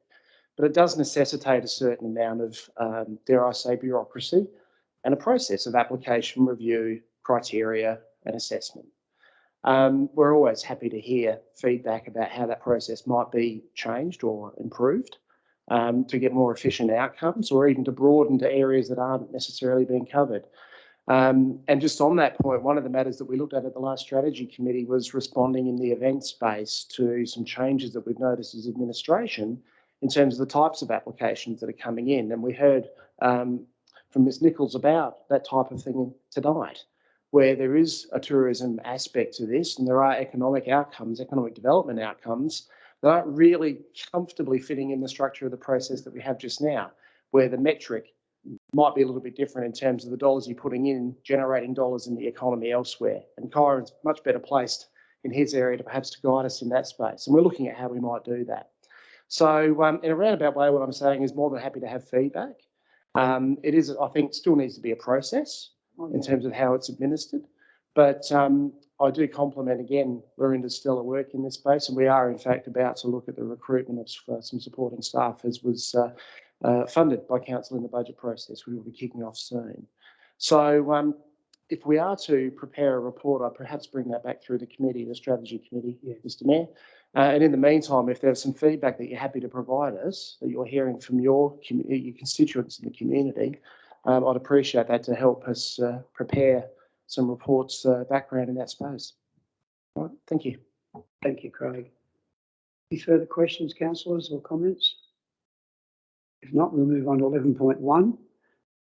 But it does necessitate a certain amount of, dare I say, bureaucracy and a process of application review, criteria and assessment. We're always happy to hear feedback about how that process might be changed or improved to get more efficient outcomes, or even to broaden to areas that aren't necessarily being covered. And just on that point, one of the matters that we looked at the last strategy committee was responding in the event space to some changes that we've noticed as administration in terms of the types of applications that are coming in. And we heard from Ms Nichols about that type of thing tonight, where there is a tourism aspect to this and there are economic outcomes, economic development outcomes that aren't really comfortably fitting in the structure of the process that we have just now, where the metric might be a little bit different in terms of the dollars you're putting in, generating dollars in the economy elsewhere. And Kyron's much better placed in his area to perhaps to guide us in that space. And we're looking at how we might do that. So in a roundabout way, what I'm saying is more than happy to have feedback. It is, I think, still needs to be a process in terms of how it's administered. But I do compliment again Lorinda's stellar work in this space, and we are in fact about to look at the recruitment of some supporting staff, as was funded by council in the budget process. We will be kicking off soon. So if we are to prepare a report, I'd perhaps bring that back through the committee, the strategy committee, Mr. Mayor. And in the meantime, if there's some feedback that you're happy to provide us, that you're hearing from your constituents in the community, I'd appreciate that to help us prepare some reports, background in that space. All right, thank you. Thank you, Craig. Any further questions, councillors, or comments? If not, we'll move on to 11.1,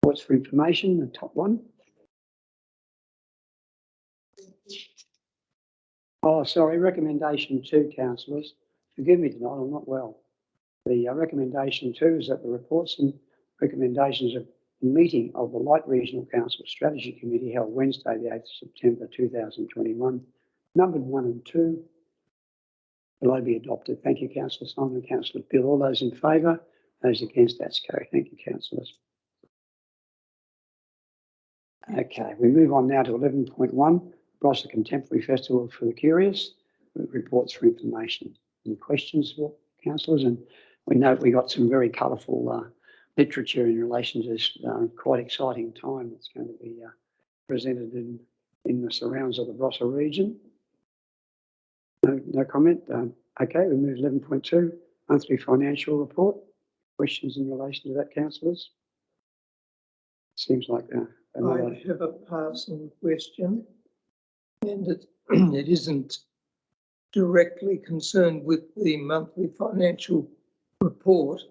reports for information, the top one. Oh, sorry, recommendation 2, councillors. Forgive me tonight, I'm not well. The recommendation 2 is that the reports and recommendations of the meeting of the Light Regional Council Strategy Committee held Wednesday, the 8th of September 2021, numbered 1 and 2, below be adopted. Thank you, Councillor Simon and Councillor Bill. All those in favour? Those against, that's carried. Thank you, councillors. Okay, we move on now to 11.1, Barossa Contemporary Festival for the Curious, reports for information. Any questions for councillors? And we note we got some very colourful literature in relation to this quite exciting time that's going to be presented in the surrounds of the Barossa region. No comment. Okay, we move 11.2, monthly financial report. Questions in relation to that, councillors? Seems like another. I have a passing question, and it isn't directly concerned with the monthly financial report,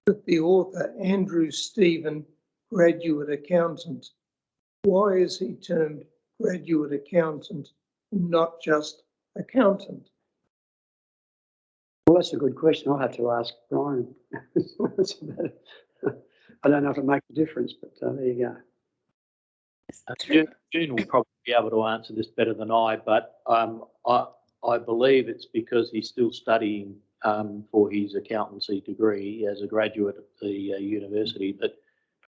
but the author, Andrew Stephen, graduate accountant. Why is he termed graduate accountant and not just accountant? Well, that's a good question. I'll have to ask Brian. I don't know if it makes a difference, but there you go. June will probably be able to answer this better than I, but I believe it's because he's still studying for his accountancy degree as a graduate at the university. But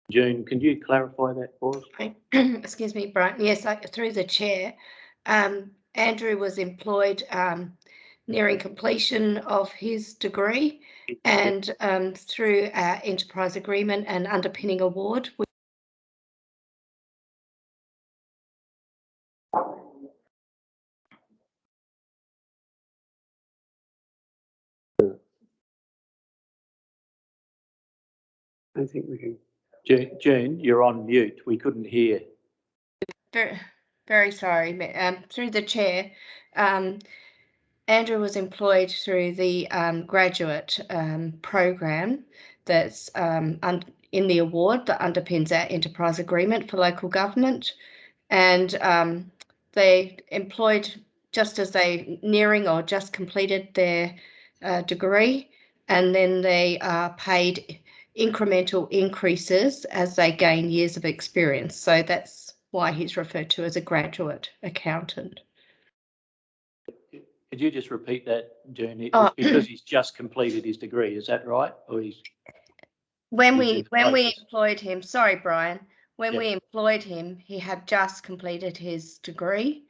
June, can you clarify that for us? Excuse me, Brian. Yes, through the chair. Andrew was employed nearing completion of his degree, and through our enterprise agreement and underpinning award. I think we can. June, you're on mute. We couldn't hear. Very, very sorry. Through the chair, Andrew was employed through the graduate program that's in the award that underpins our enterprise agreement for local government. And they employed just as they nearing or just completed their degree, and then they are paid incremental increases as they gain years of experience. So that's why he's referred to as a graduate accountant. Could you just repeat that, June? It's because he's just completed his degree, is that right? Or when we employed him, sorry, Brian, when we employed him, he had just completed his degree.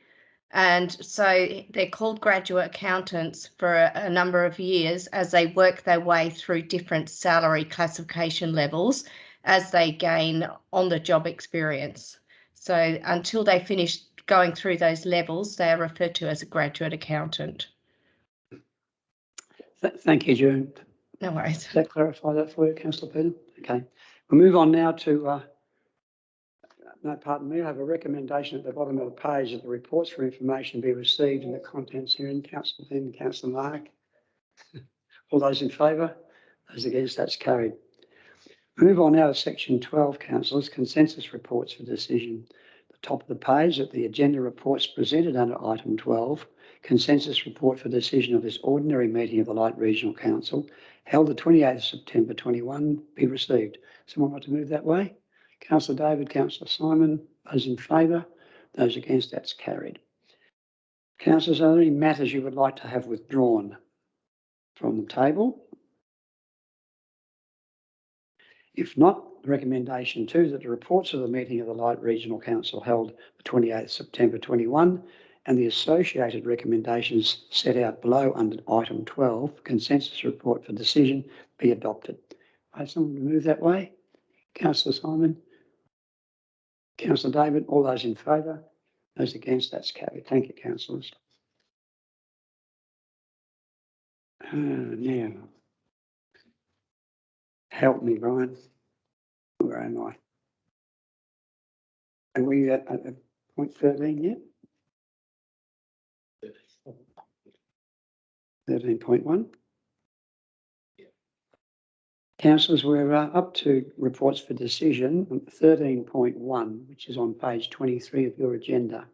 And so they're called graduate accountants for a number of years as they work their way through different salary classification levels as they gain on the job experience. So until they finish going through those levels, they are referred to as a graduate accountant. Thank you, June. No worries. Does that clarify that for you, Councillor Peter? Okay. We'll move on now to, no, pardon me, I have a recommendation at the bottom of the page that the reports for information be received in the contents herein. Councillor Peter and Councillor Mark. All those in favour? Those against? That's carried. Move on now to section 12, councillors, consensus reports for decision. Top of the page at the agenda reports presented under item 12, consensus report for decision of this ordinary meeting of the Light Regional Council held the 28th September 21 be received. Someone want to move that way? Councillor David, Councillor Simon, those in favour, those against, that's carried. Councillors, are there any matters you would like to have withdrawn from the table? If not, recommendation 2 that the reports of the meeting of the Light Regional Council held the 28th September 21 and the associated recommendations set out below under item 12, consensus report for decision, be adopted. I have someone to move that way? Councillor Simon? Councillor David? All those in favour? Those against? That's carried. Thank you, councillors. Now, help me, Brian. Where am I? Are we at point 13 yet? 13.1. Councillors, we're up to reports for decision 13.1, which is on page 23 of your agenda.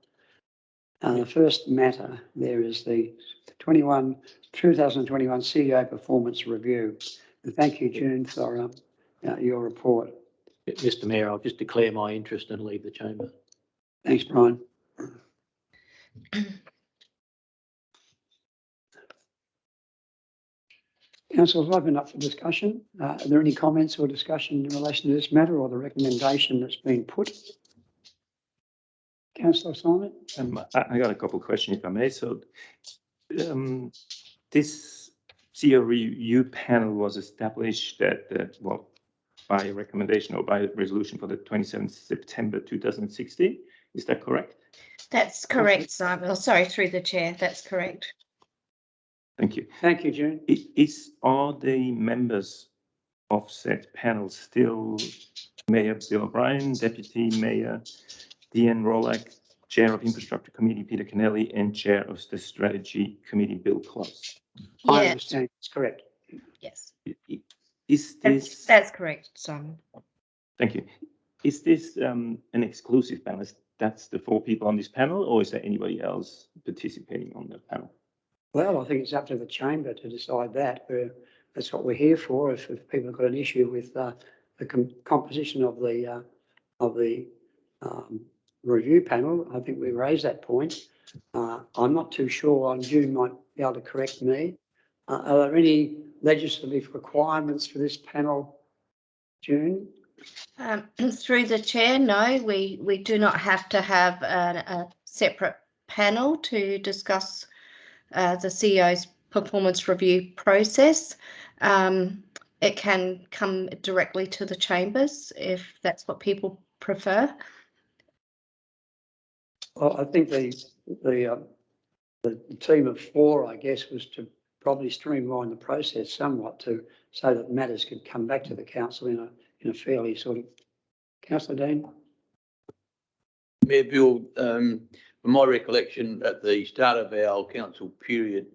The first matter there is the 2021 CEO performance review. And thank you, June, for your report. Mr. Mayor, I'll just declare my interest and leave the chamber. Thanks, Brian. Council, I've been up for discussion. Are there any comments or discussion in relation to this matter or the recommendation that's been put? Councillor Simon? I got a couple of questions, if I may. So this CEO review panel was established at, well, by recommendation or by resolution for the 27th September 2016. Is that correct? That's correct, Simon. Oh, sorry, through the chair. That's correct. Thank you. Thank you, June. Are the members of said panel still Mayor Bill O'Brien, Deputy Mayor Deanne Rolack, Chair of Infrastructure Committee Peter Kennelly, and Chair of the Strategy Committee Bill Close? I Yes, understand it's correct. yes. Is this? That's correct, Simon. Thank you. Is this an exclusive panel? That's the 4 people on this panel, or is there anybody else participating on the panel? Well, I think it's up to the chamber to decide that. That's what we're here for. If people have got an issue with the composition of the review panel, I think we raised that point. I'm not too sure, and June might be able to correct me. Are there any legislative requirements for this panel, June? Through the chair, no, we do not have to have a separate panel to discuss the CEO's performance review process. It can come directly to the chambers if that's what people prefer. Well, I think the team of 4, I guess, was to probably streamline the process somewhat so that matters could come back to the council in a fairly sort of. Councillor Dean? Mayor Bill, from my recollection, at the start of our council period,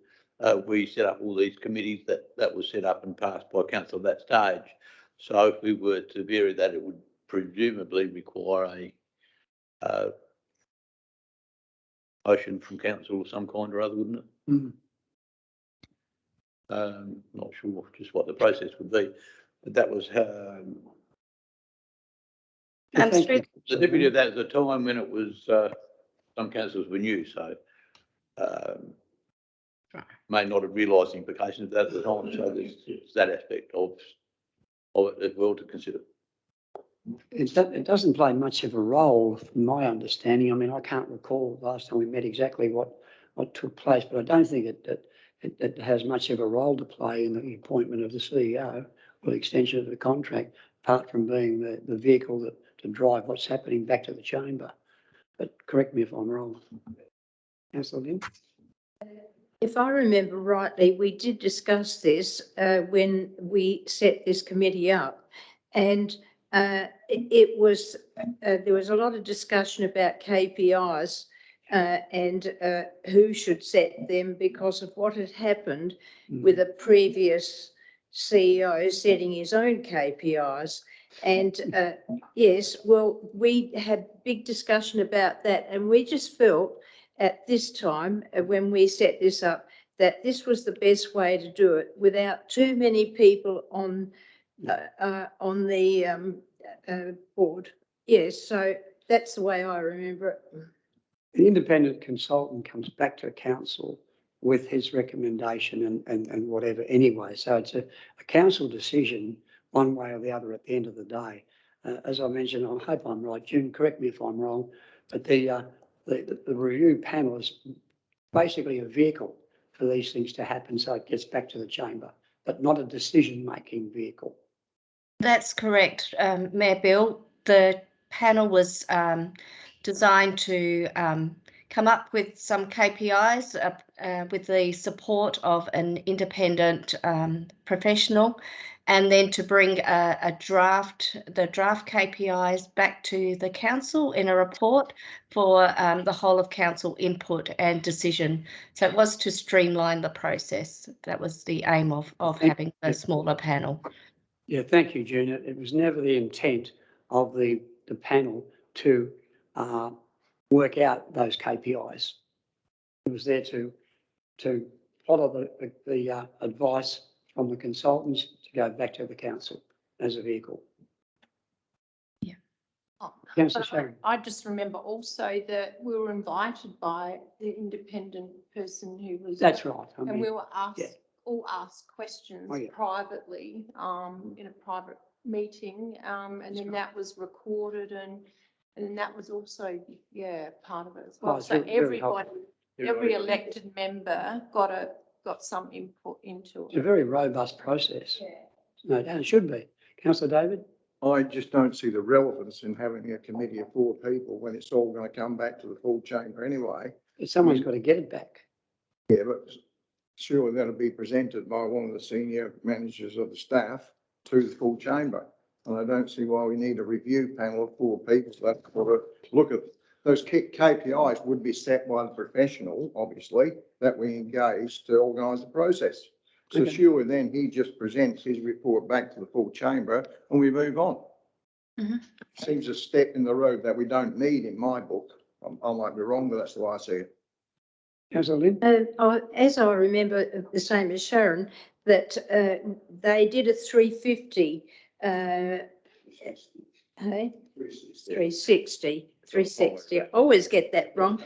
we set up all these committees that was set up and passed by council at that stage. So if we were to vary that, it would presumably require a motion from council of some kind or other, wouldn't it? Mm. Not sure just what the process would be, but that was the deputy of that at the time when it was some councils were new, so may not have realised the implications of that at the time. So there's that aspect of it as well to consider. It doesn't play much of a role, from my understanding. I mean, I can't recall last time we met exactly what took place, but I don't think it has much of a role to play in the appointment of the CEO or the extension of the contract, apart from being the vehicle to drive what's happening back to the chamber. But correct me if I'm wrong. Councillor Lynn? If I remember rightly, we did discuss this when we set this committee up, and it was there was a lot of discussion about KPIs and who should set them because of what had happened with a previous CEO setting his own KPIs. And yes, well, we had big discussion about that, and we just felt at this time when we set this up that this was the best way to do it without too many people on the board. Yes, so that's the way I remember it. The independent consultant comes back to council with his recommendation and whatever anyway. So it's a council decision one way or the other at the end of the day. As I mentioned, I hope I'm right. June, correct me if I'm wrong, but the review panel is basically a vehicle for these things to happen so it gets back to the chamber, but not a decision-making vehicle. That's correct, Mayor Bill. The panel was designed to come up with some KPIs with the support of an independent professional, and then to bring the draft KPIs back to the council in a report for the whole of council input and decision. So it was to streamline the process. That was the aim of having a smaller panel. Yeah, thank you, June. It was never the intent of the panel to work out those KPIs. It was there to follow the advice from the consultants to go back to the council as a vehicle. Yeah. Councillor Sharon. I just remember also that we were invited by the independent person who was. That's right. I mean, and we were asked, yeah. all asked questions privately in a private meeting, and then that was recorded, and then that was also part of it as well. So everybody, every elected member got some input into it. It's a very robust process. Yeah. No doubt it should be. Councillor David? I just don't see the relevance in having a committee of 4 people when it's all going to come back to the full chamber anyway. Someone's got to get it back. Yeah, but surely that'll be presented by one of the senior managers of the staff to the full chamber. And I don't see why we need a review panel of 4 people that will look at those KPIs would be set by the professional, obviously, that we engage to organise the process. So Okay. surely then he just presents his report back to the full chamber and we move on. Seems a step in the road that we don't need in my book. I might be wrong, but that's the way I see it. Councillor Lynn? As I remember, the same as Sharon, that they did a 350, hey? 360. I always get that wrong.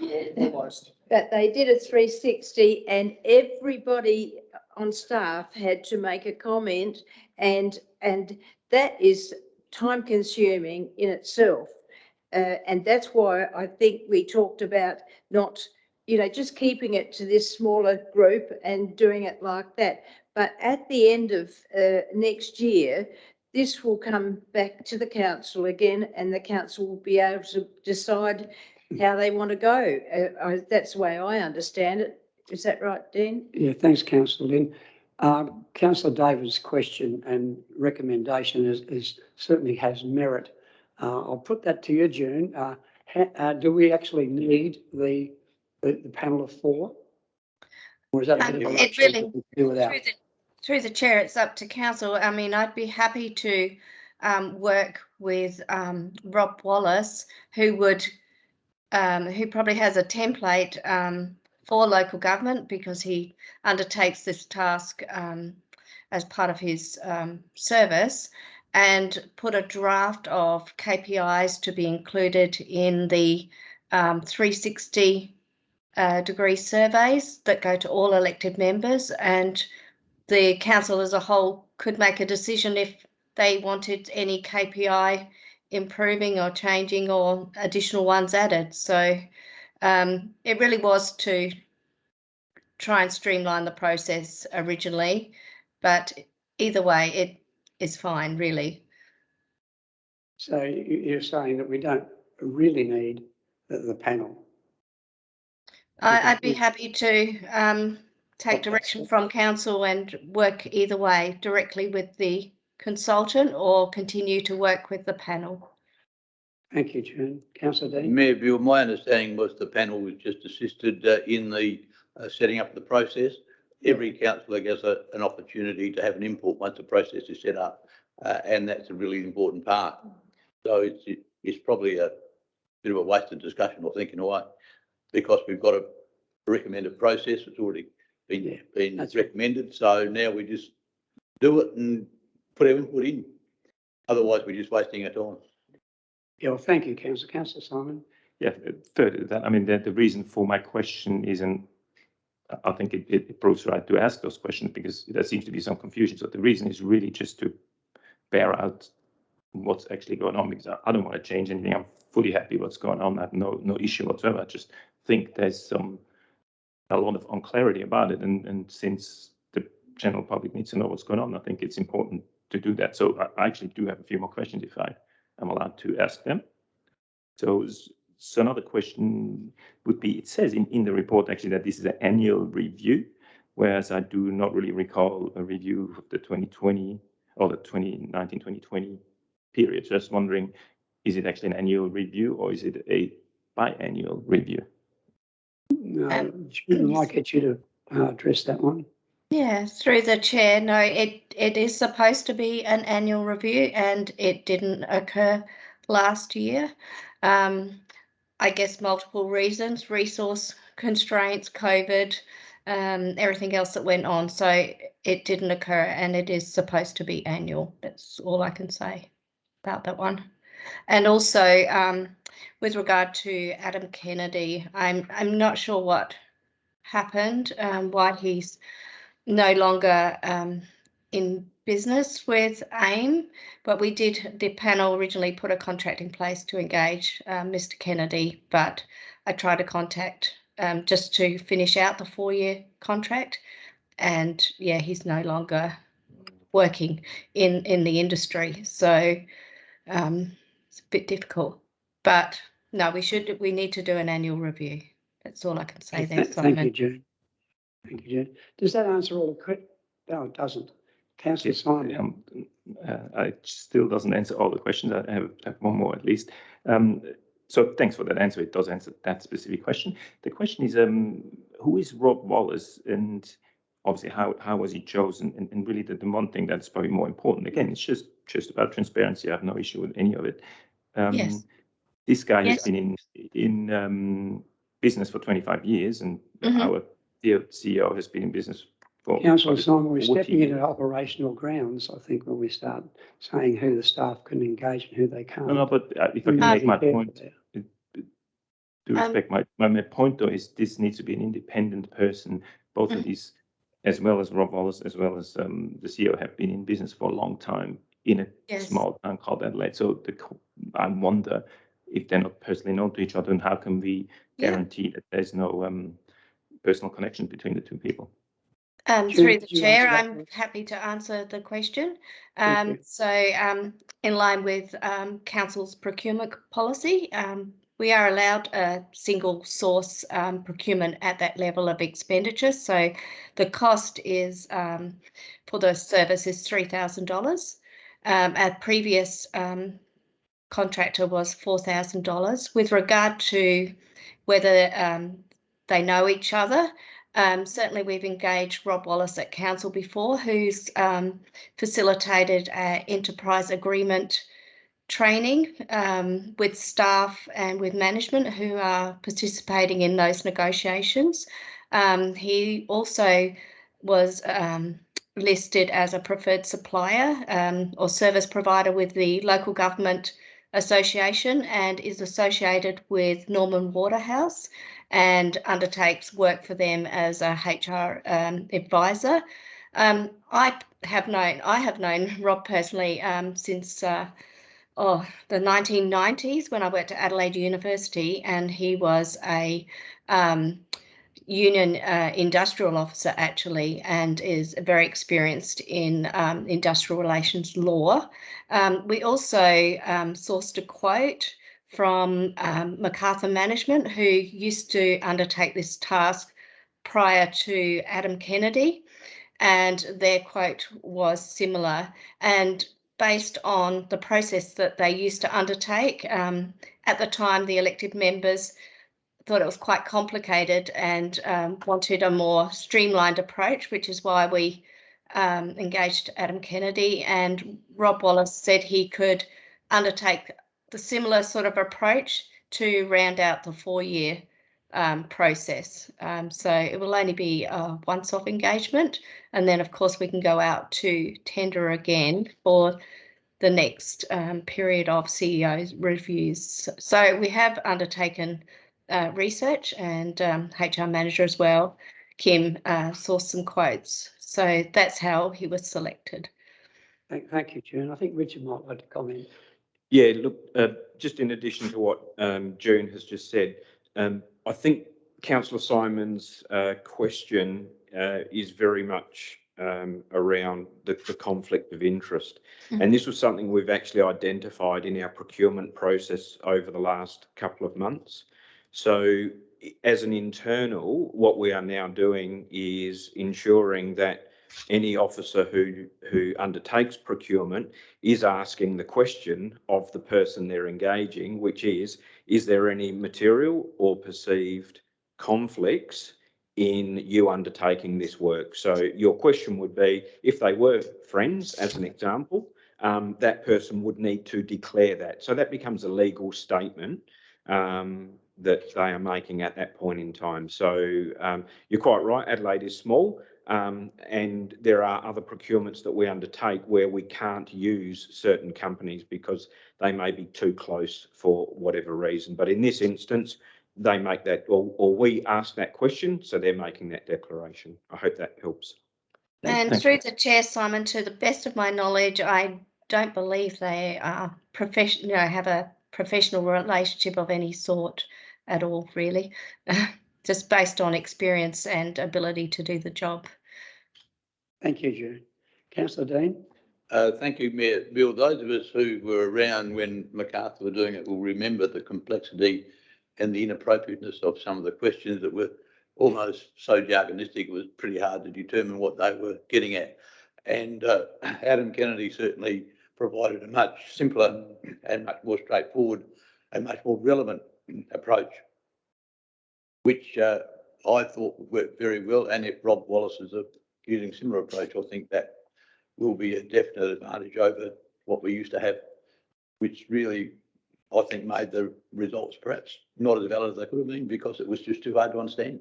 But they did a 360 and everybody on staff had to make a comment, and that is time consuming in itself. And that's why I think we talked about not, just keeping it to this smaller group and doing it like that. But at the end of next year, this will come back to the council again, and the council will be able to decide how they want to go. That's the way I understand it. Is that right, Dean? Yeah, thanks, Councillor Lynn. Councillor David's question and recommendation is certainly has merit. I'll put that to you, June. Do we actually need the panel of 4? Or is that a bit of a it really, to do without? through the chair, it's up to council. I mean, I'd be happy to work with Rob Wallace, who probably has a template for local government, because he undertakes this task as part of his service, and put a draft of KPIs to be included in the 360 degree surveys that go to all elected members, and the council as a whole could make a decision if they wanted any KPI improving or changing or additional ones added. So it really was to try and streamline the process originally, but either way, it is fine, really. So you're saying that we don't really need the panel? I'd be happy to take direction from council and work either way, directly with the consultant or continue to work with the panel. Thank you, June. Councillor Dean? Mayor Bill, my understanding was the panel was just assisted in the setting up the process. Every councillor gets an opportunity to have an input once the process is set up, and that's a really important part. So it's probably a bit of a wasted discussion, I think, in a way, because we've got a recommended process. It's already been recommended. So now we just do it and put our input in. Otherwise, we're just wasting our time. Yeah, well, thank you, Councillor. Councillor Simon? Yeah, further to that, I mean, the reason for my question isn't, I think it proves right to ask those questions, because there seems to be some confusion. So the reason is really just to bear out what's actually going on, because I don't want to change anything. I'm fully happy what's going on. I have no issue whatsoever. I just think there's a lot of unclarity about it. And since the general public needs to know what's going on, I think it's important to do that. So I actually do have a few more questions if I am allowed to ask them. So another question would be, it says in the report actually that this is an annual review, whereas I do not really recall a review of the 2020 or the 2019-2020 period. Just wondering, is it actually an annual review or is it a biannual review? No, June, I'd get you to address that one. Yeah, through the chair. No, it is supposed to be an annual review, and it didn't occur last year. I guess multiple reasons, resource constraints, COVID, everything else that went on. So it didn't occur, and it is supposed to be annual. That's all I can say about that one. And also with regard to Adam Kennedy, I'm not sure what happened, why he's no longer in business with AIM, but the panel originally put a contract in place to engage Mr. Kennedy, but I tried to contact just to finish out the 4-year contract, and yeah, he's no longer working in the industry. So It's a bit difficult, but no, we need to do an annual review. That's all I can say there, Simon. Thank you, June. Thank you, June. Does that answer all the questions? No, it doesn't. Councillor Simon. It still doesn't answer all the questions. I have one more at least. So thanks for that answer. It does answer that specific question. The question is, who is Rob Wallace, and obviously how was he chosen? And really the one thing that's probably more important, again, it's just about transparency. I have no issue with any of it. Yes. This guy has been in business for 25 years, and our CEO has been in business for... Councillor Simon, we're stepping into operational grounds, I think, when we start saying who the staff can engage and who they can't. No, but if I can make my point, to respect my point though, is this needs to be an independent person. Both of these, as well as Rob Wallace, as well as the CEO, have been in business for a long time in a small town called Adelaide. So I wonder if they're not personally known to each other, and how can we guarantee that there's no personal connection between the two people? Through the chair, I'm happy to answer the question. In line with council's procurement policy, we are allowed a single source procurement at that level of expenditure. So the cost is for the service is $3,000. Our previous contractor was $4,000. With regard to whether they know each other, certainly we've engaged Rob Wallace at council before, who's facilitated our enterprise agreement training with staff and with management who are participating in those negotiations. He also was listed as a preferred supplier or service provider with the Local Government Association, and is associated with Norman Waterhouse and undertakes work for them as a HR advisor. I have known Rob personally since the 1990s when I worked at Adelaide University, and he was a union industrial officer actually, and is very experienced in industrial relations law. We also sourced a quote from MacArthur Management, who used to undertake this task prior to Adam Kennedy, and their quote was similar. And based on the process that they used to undertake, at the time the elected members thought it was quite complicated and wanted a more streamlined approach, which is why we engaged Adam Kennedy, and Rob Wallace said he could undertake the similar sort of approach to round out the 4-year process. So it will only be a once-off engagement, and then of course we can go out to tender again for the next period of CEO reviews. So we have undertaken research, and HR manager as well, Kim, sourced some quotes. So that's how he was selected. Thank you, June. I think Richard might like to comment. Yeah, look, just in addition to what June has just said, I think Councillor Simon's question is very much around the conflict of interest. And this was something we've actually identified in our procurement process over the last couple of months. So as an internal, what we are now doing is ensuring that any officer who undertakes procurement is asking the question of the person they're engaging, which is there any material or perceived conflicts in you undertaking this work? So your question would be, if they were friends, as an example, that person would need to declare that. So that becomes a legal statement that they are making at that point in time. So you're quite right, Adelaide is small, and there are other procurements that we undertake where we can't use certain companies because they may be too close for whatever reason. But in this instance, they make that, or we ask that question, so they're making that declaration. I hope that helps. And through the chair, Simon, to the best of my knowledge, I don't believe they are have a professional relationship of any sort at all, really, just based on experience and ability to do the job. Thank you, June. Councillor Dean. Thank you, Mayor Bill. Those of us who were around when MacArthur were doing it will remember the complexity and the inappropriateness of some of the questions that were almost so jargonistic. It was pretty hard to determine what they were getting at. And Adam Kennedy certainly provided a much simpler and much more straightforward and much more relevant approach, which I thought worked very well. And if Rob Wallace is using similar approach, I think that will be a definite advantage over what we used to have, which really, I think, made the results perhaps not as valid as they could have been because it was just too hard to understand.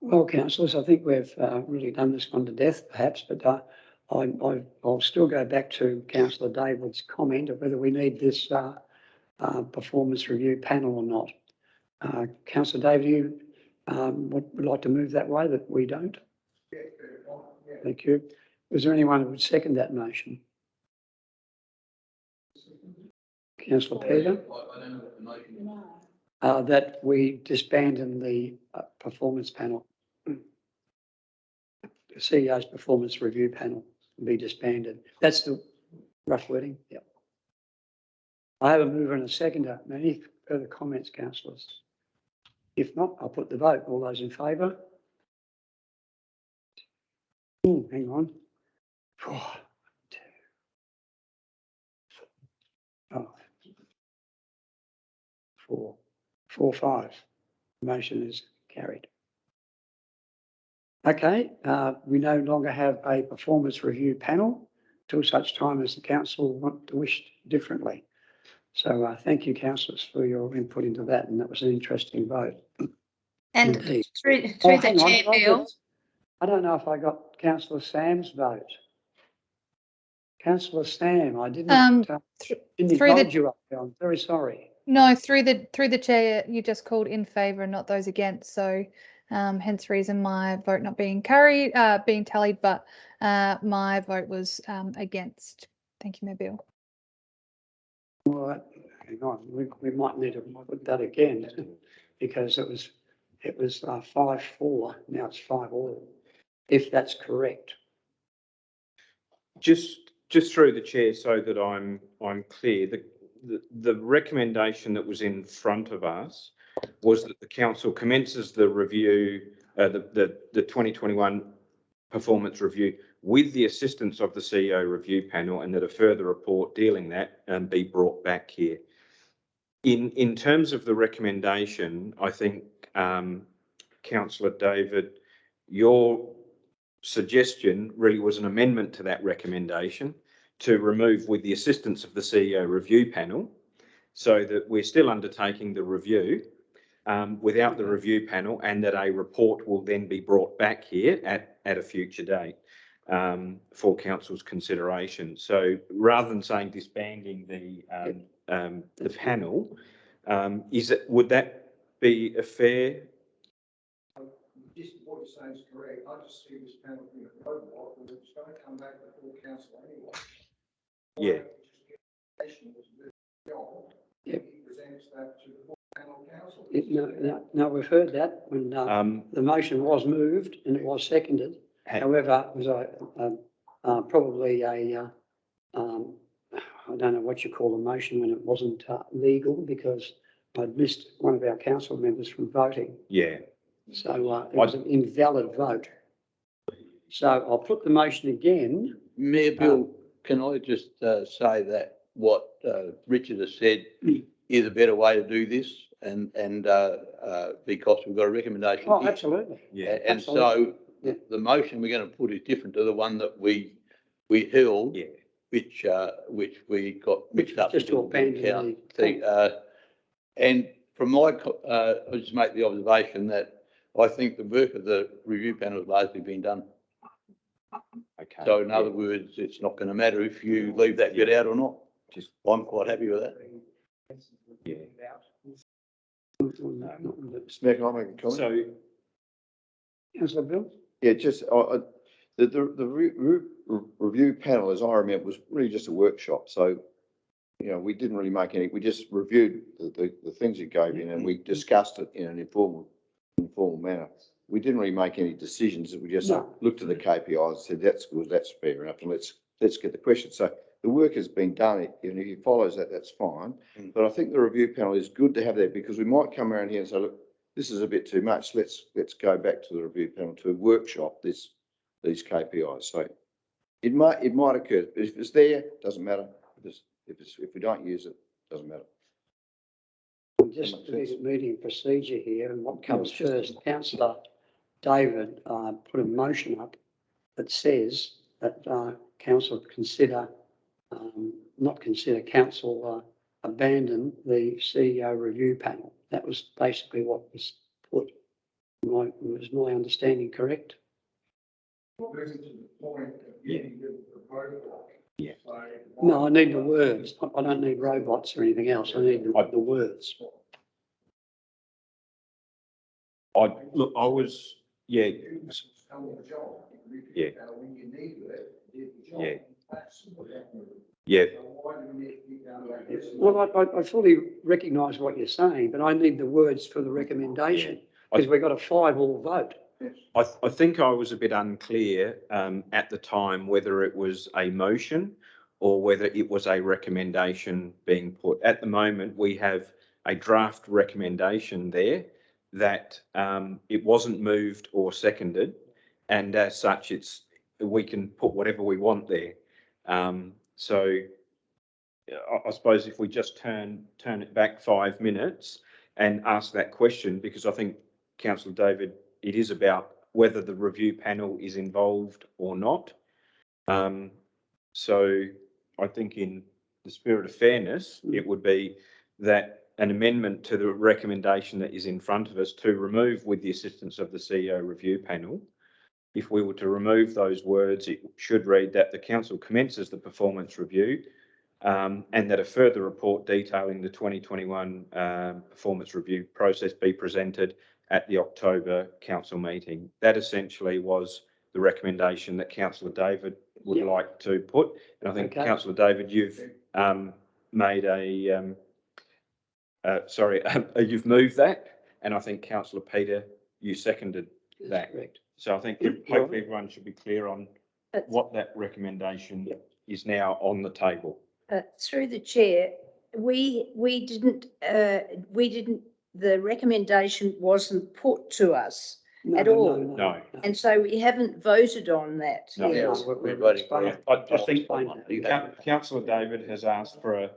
Well, councillors, I think we've really done this one to death, perhaps, but I'll still go back to Councillor David's comment of whether we need this performance review panel or not. Councillor David, you would like to move that way, that we don't? Thank you. Is there anyone who would second that motion? Councillor Peter? I don't know what the motion is. That we disband in the performance panel. The CEO's performance review panel will be disbanded. That's the rough wording. Yep. I have a mover and a seconder. Any further comments, councillors? If not, I'll put the vote. All those in favour? Hang on. 4, 2, 5, 4, 4, 5. Motion is carried. Okay, we no longer have a performance review panel till such time as the council want to wish differently. So thank you, councillors, for your input into that, and that was an interesting vote. And Indeed. through Oh, the hang on, chair, Bill. I don't know if I got Councillor Sam's vote. Councillor Sam, I didn't include you up there. I'm very sorry. No, through the chair, you just called in favour and not those against. So hence reason my vote not being being tallied, but my vote was against. Thank you, Mayor Bill. Well, hang on, we might need to put that again because it was 5-4. Now it's 5-all. If that's correct. Just through the chair, so that I'm clear, the recommendation that was in front of us was that the council commences the review, the 2021 performance review with the assistance of the CEO review panel, and that a further report dealing that be brought back here. In terms of the recommendation, I think Councillor David, your suggestion really was an amendment to that recommendation to remove with the assistance of the CEO review panel, so that we're still undertaking the review without the review panel, and that a report will then be brought back here at a future date for council's consideration. So rather than saying disbanding the panel, would that be a fair? Just what you're saying is correct. I just see this panel being a robot, and it's going to come back before council anyway. Yeah. Yep. He presents that to the full panel council. No, we've heard that when the motion was moved and it was seconded. However, it was probably a I don't know what you call a motion when it wasn't legal, because I'd missed one of our council members from voting. Yeah. So it was an invalid vote. So I'll put the motion again. Mayor Bill, can I just say that what Richard has said is a better way to do this, and because we've got a recommendation. Oh, here. Absolutely. Yeah. And absolutely. so the motion we're going to put is different to the one that we held, which we got mixed up. Just to abandon and from my, I'll just make the observation that I think the work of the review panel has largely been done. Okay. So in other words, it's not going to matter if you leave that bit out or not. I'm quite happy with that. Yeah. Mayor, can I make a comment? So, Councillor Bill? Yeah, just the review panel, as I remember, was really just a workshop. So, you know, we didn't really make any. We just reviewed the things it gave in, and we discussed it in an informal manner. we didn't really make any decisions. We just No. looked at the KPIs and said, that's good, that's fair enough, and let's get the question. So the work has been done, and if he follows that, that's fine. But I think the review panel is good to have there, because we might come around here and say, look, this is a bit too much. Let's go back to the review panel to workshop these KPIs. So it might occur. If it's there, doesn't matter. If we don't use it, doesn't matter. Just meeting procedure here, and what comes first, councillor David put a motion up that says that council consider, not consider, council abandon the CEO review panel. That was basically what was put. Was my understanding correct? Yeah. No, I need the words. I don't need robots or anything else. I need the words. I was, yeah. Yeah. Yeah. Yeah. Well, I fully recognise what you're saying, but I need the words for the recommendation, because we've got a 5-5 vote. I think I was a bit unclear at the time whether it was a motion or whether it was a recommendation being put. At the moment, we have a draft recommendation there that it wasn't moved or seconded, and as such, we can put whatever we want there. So I suppose if we just turn it back 5 minutes and ask that question, because I think, Councillor David, it is about whether the review panel is involved or not. So I think in the spirit of fairness, it would be that an amendment to the recommendation that is in front of us to remove, with the assistance of the CEO review panel, if we were to remove those words, it should read that the council commences the performance review and that a further report detailing the 2021 performance review process be presented at the October council meeting. That essentially was the recommendation that Councillor David would like to put. And I think, Councillor David, you've made a, you've moved that. And I think Councillor Peter, you seconded that. Correct. So I think hopefully everyone should be clear on what that recommendation is now on the table. Through the chair, we didn't, the recommendation wasn't put to us at all. No. And so we haven't voted on that. No. yet. We're voting for it. I think Councillor David has asked for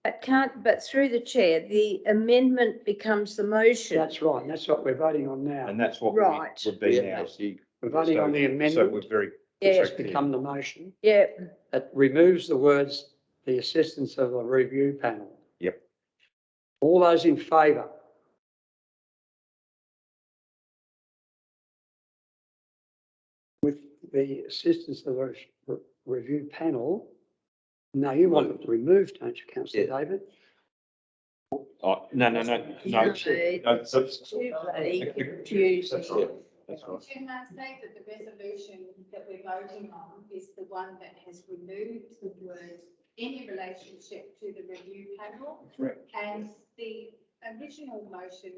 But through the chair, the amendment becomes the motion. That's right. That's what we're voting on now. and that's what Right. would be now. We're voting on the So amendment. we're very Yeah. It's become the motion. Yeah. It removes the words, the assistance of a review panel. Yep. All those in favour? With the assistance of a review panel. No, you want it removed, don't you, Councillor David? Oh, no. Too bloody confusing. That's right. Chairman, I say that the resolution that we're voting on is the one that has removed the word any relationship to the review panel. Correct. And the original motion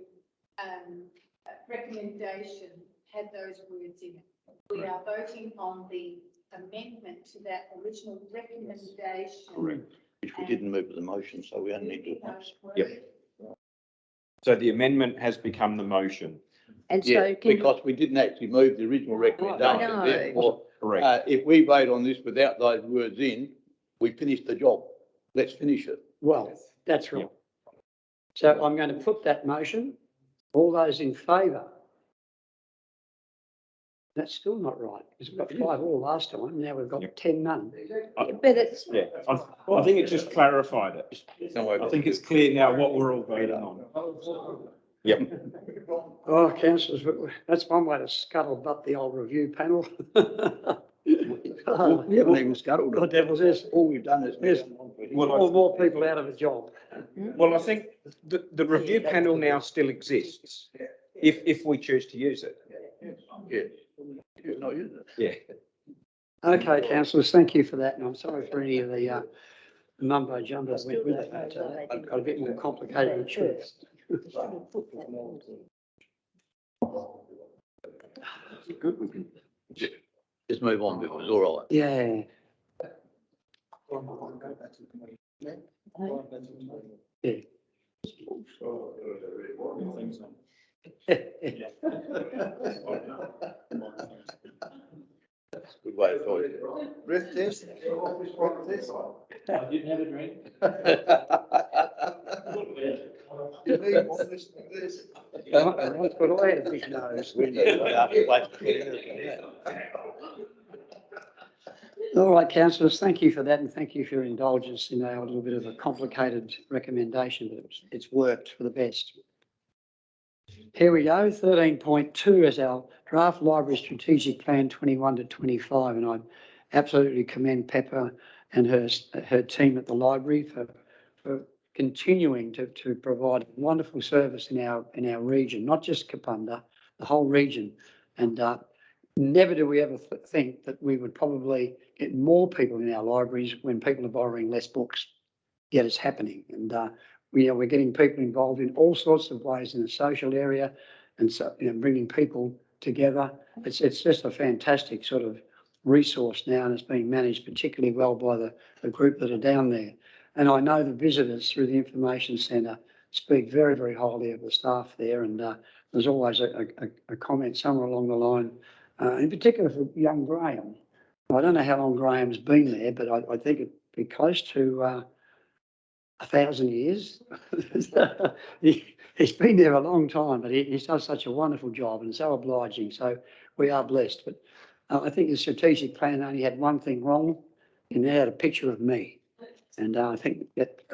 recommendation had those words in it. We are voting on the amendment to that original recommendation. Correct. Which we didn't move the motion, so we only need to. Yep. So the amendment has become the motion. And so Yeah, because we didn't actually move the original recommendation. know. Therefore, Correct. if we vote on this without those words in, we finish the job. Let's finish it. Well, that's right. So I'm going to put that motion. All those in favour? That's still not right, because we've got 5-5 last time. Now we've got 10-0. But it's, Yeah, I think it just clarified it. I think it's clear now what we're all voting on. Yep. Oh, councillors, that's one way to scuttlebutt the old review panel. We haven't even scuttled The it. devil's this. All we've done is. Yes. More people out of a job. Well, I think the review panel now still exists if we choose to use it. Yeah. Not use it. Yeah. Okay, councillors, thank you for that. And I'm sorry for any of the mumbo jumbo that went with it. It got a bit more complicated than it should. Good, we can. Just move on, it was all right. Yeah. Yeah. Good way of putting it. Breath test. Breath test. I didn't have a drink. You need one this, this. That's what I had a big nose. All right, councillors, thank you for that, and thank you for your indulgence in our little bit of a complicated recommendation, but it's worked for the best. Here we go, 13.2 is our draft library strategic plan 21 to 25, and I absolutely commend Pepper and her team at the library for continuing to provide a wonderful service in our region, not just Kapunda, the whole region. And never do we ever think that we would probably get more people in our libraries when people are borrowing less books, yet it's happening. And we're getting people involved in all sorts of ways in the social area, and so bringing people together. It's just a fantastic sort of resource now, and it's being managed particularly well by the group that are down there. And I know the visitors through the information centre speak very, very highly of the staff there, and there's always a comment somewhere along the line, in particular for young Graham. I don't know how long Graham's been there, but I think it'd be close to 1,000 years. He's been there a long time, but he does such a wonderful job and so obliging. So we are blessed. But I think the strategic plan only had one thing wrong, and they had a picture of me. And I think that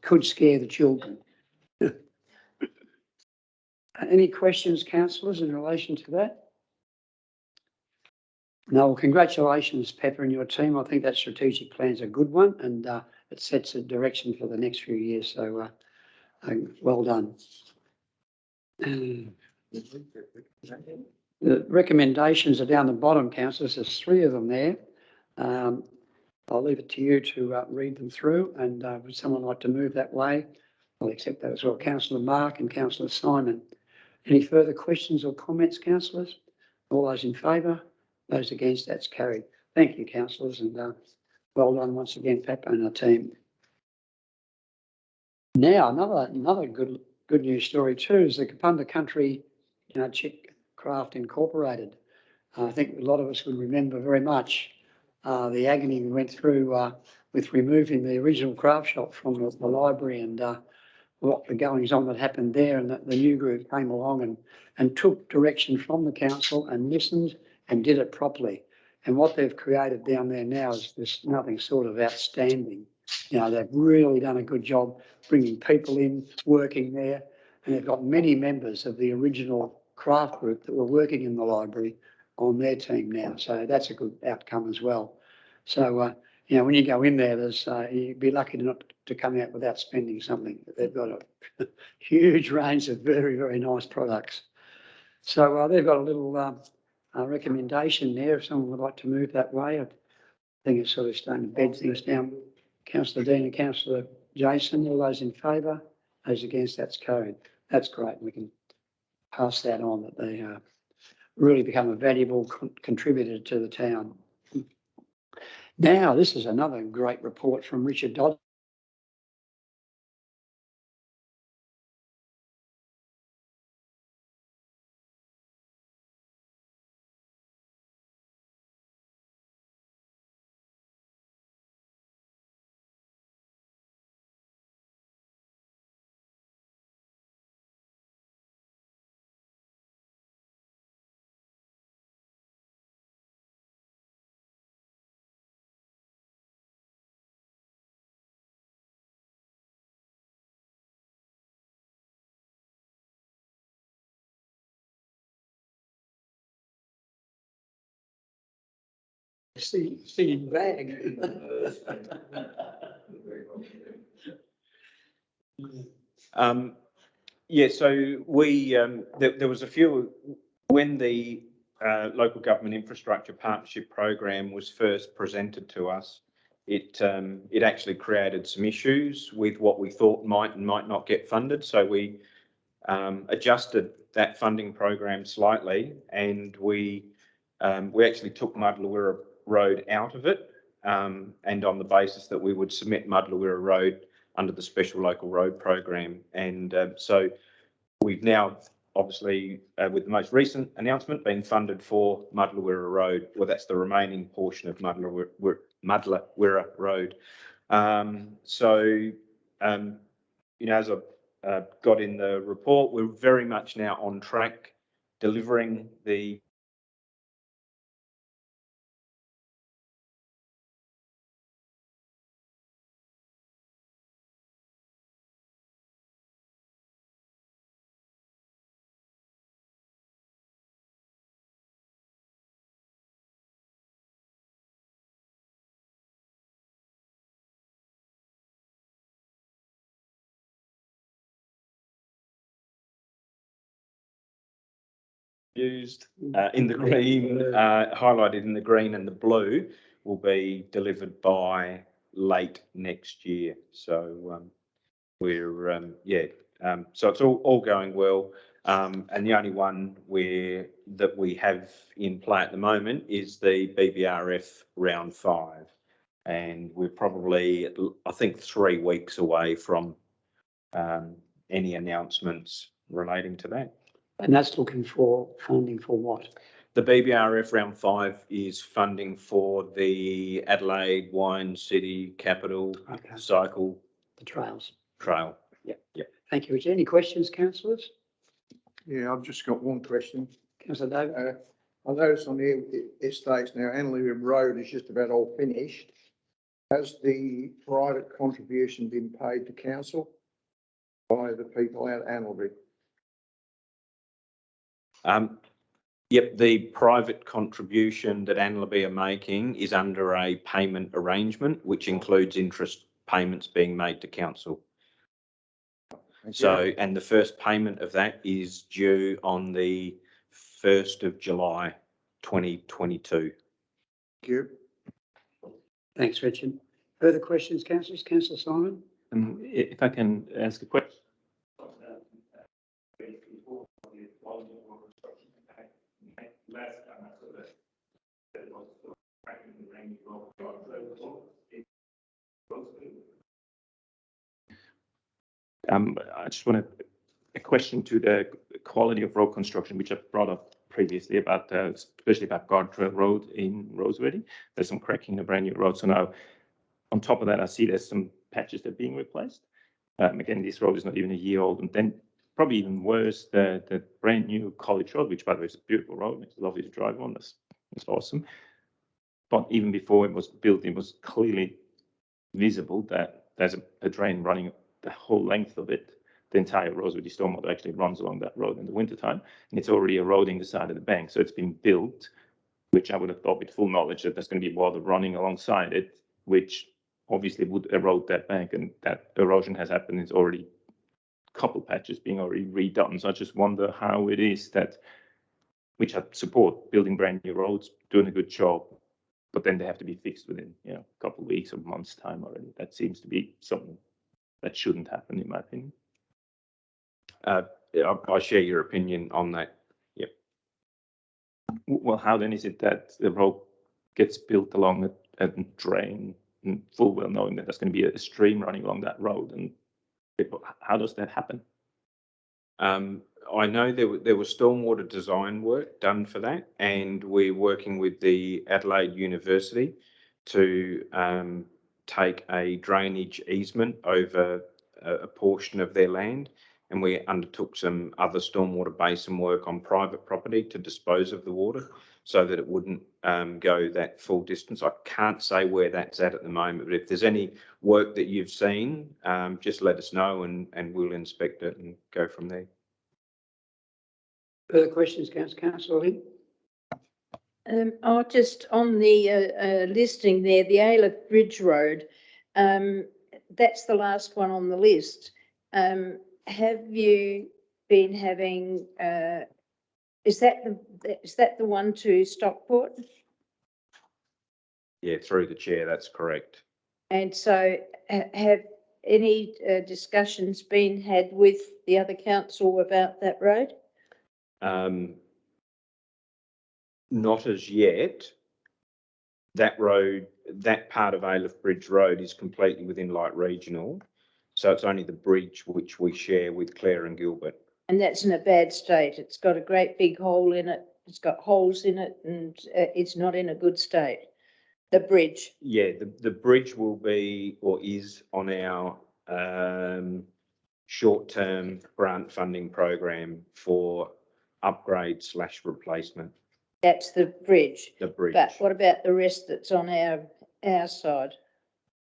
could scare the children. Any questions, councillors, in relation to that? No, well, congratulations, Pepper and your team. I think that strategic plan is a good one, and it sets a direction for the next few years. So well done. The recommendations are down the bottom, councillors. There's 3 of them there. I'll leave it to you to read them through, and would someone like to move that way? I'll accept that as well. Councillor Mark and Councillor Simon. Any further questions or comments, councillors? All those in favour? Those against? That's carried. Thank you, councillors, and well done once again, Pepper and our team. Now, another good news story too is the Kapunda Country Chick Craft Incorporated. I think a lot of us would remember very much the agony we went through with removing the original craft shop from the library, and what the goings on that happened there, and that the new group came along and took direction from the council and listened and did it properly. And what they've created down there now is just nothing sort of outstanding. They've really done a good job bringing people in, working there, and they've got many members of the original craft group that were working in the library on their team now. So that's a good outcome as well. So, when you go in there, you'd be lucky not to come out without spending something. They've got a huge range of very, very nice products. So they've got a little recommendation there if someone would like to move that way. I think it's sort of starting to bed things down. Councillor Dean and Councillor Jason, all those in favour? Those against? That's carried. That's great. We can pass that on, that they really become a valuable contributor to the town. Now, this is another great report from Richard Dodd. See bag. Yeah, so we there was a few when the local government infrastructure partnership program was first presented to us. It actually created some issues with what we thought might and might not get funded. So we adjusted that funding program slightly, and we We actually took Muddlawirra Road out of it, and on the basis that we would submit Muddlawirra Road under the Special Local Road Program. And so we've now, obviously, with the most recent announcement, been funded for Muddlawirra Road. Well, that's the remaining portion of Muddlawirra Road. You know, as I've got in the report, we're very much now on track delivering the used in the green, highlighted in the green and the blue, will be delivered by late next year. So we're so it's all going well. And the only one that we have in play at the moment is the BBRF round 5, and we're probably, I think, 3 weeks away from any announcements relating to that. And that's looking for funding for what? The BBRF round 5 is funding for the Adelaide Wine City Capital Cycle. The trails. Trail. Yep. Yep. Thank you. Is there any questions, councillors? Yeah, I've just got one question. Councillor David? I noticed on the estates now, Annerley Road is just about all finished. Has the private contribution been paid to council by the people out at Annerley? Yep, the private contribution that Annerley are making is under a payment arrangement, which includes interest payments being made to council. So, and the first payment of that is due on the 1st of July, 2022. Thank you. Thanks, Richard. Further questions, councillors? Councillor Simon? If I can ask a question. I just want a question to the quality of road construction, which I've brought up previously about, especially about Guardrail Road in Roseworthy. There's some cracking in a brand new road. So now, on top of that, I see there's some patches that are being replaced. Again, this road is not even a year old. And then, probably even worse, the brand new College Road, which, by the way, is a beautiful road. It's lovely to drive on. It's awesome. But even before it was built, it was clearly visible that there's a drain running the whole length of it. The entire Roseworthy stormwater actually runs along that road in the wintertime, and it's already eroding the side of the bank. So it's been built, which I would have thought with full knowledge that there's going to be water running alongside it, which obviously would erode that bank, and that erosion has happened. It's already a couple patches being already redone. So I just wonder how it is that, which I support, building brand new roads, doing a good job, but then they have to be fixed within a couple of weeks or months' time already. That seems to be something that shouldn't happen, in my opinion. I share your opinion on that. Yep. Well, how then is it that the road gets built along a drain, and full well knowing that there's going to be a stream running along that road? And how does that happen? I know there was stormwater design work done for that, and we're working with the Adelaide University to take a drainage easement over a portion of their land, and we undertook some other stormwater basin work on private property to dispose of the water so that it wouldn't go that full distance. I can't say where that's at the moment, but if there's any work that you've seen, just let us know and we'll inspect it and go from there. Further questions, Councillor Lynn? Just on the listing there, the Aylett Bridge Road, that's the last one on the list. Have you been having, is that the one to Stockport? Yeah, through the chair, that's correct. And so have any discussions been had with the other council about that road? Not as yet. That road, that part of Aleph Bridge Road is completely within Light Regional. So it's only the bridge which we share with Clare and Gilbert. And that's in a bad state. It's got a great big hole in it. It's got holes in it and it's not in a good state. The bridge. Yeah, the bridge will be or is on our short-term grant funding program for upgrade / replacement. That's the bridge. The bridge. But what about the rest that's on our side?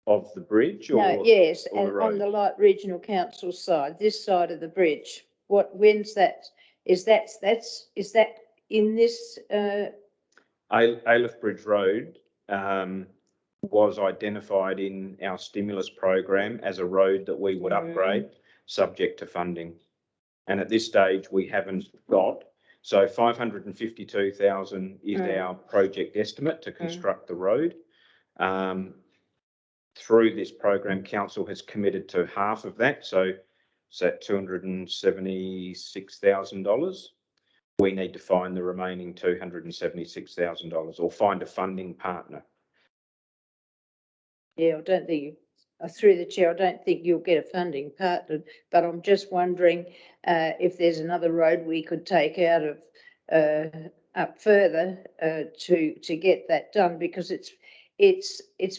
Of the bridge, or No, yes, or the and on road? the Light Regional Council side, this side of the bridge. When's that? Is that in this? Aleph Bridge Road was identified in our stimulus program as a road that we would upgrade, subject to funding. And at this stage, we haven't got. So 552,000 is our project estimate to construct the road. Through this program, council has committed to half of that. So it's at $276,000. We need to find the remaining $276,000 or find a funding partner. Yeah, I don't think through the chair, I don't think you'll get a funding partner, but I'm just wondering if there's another road we could take out of up further to get that done, because it's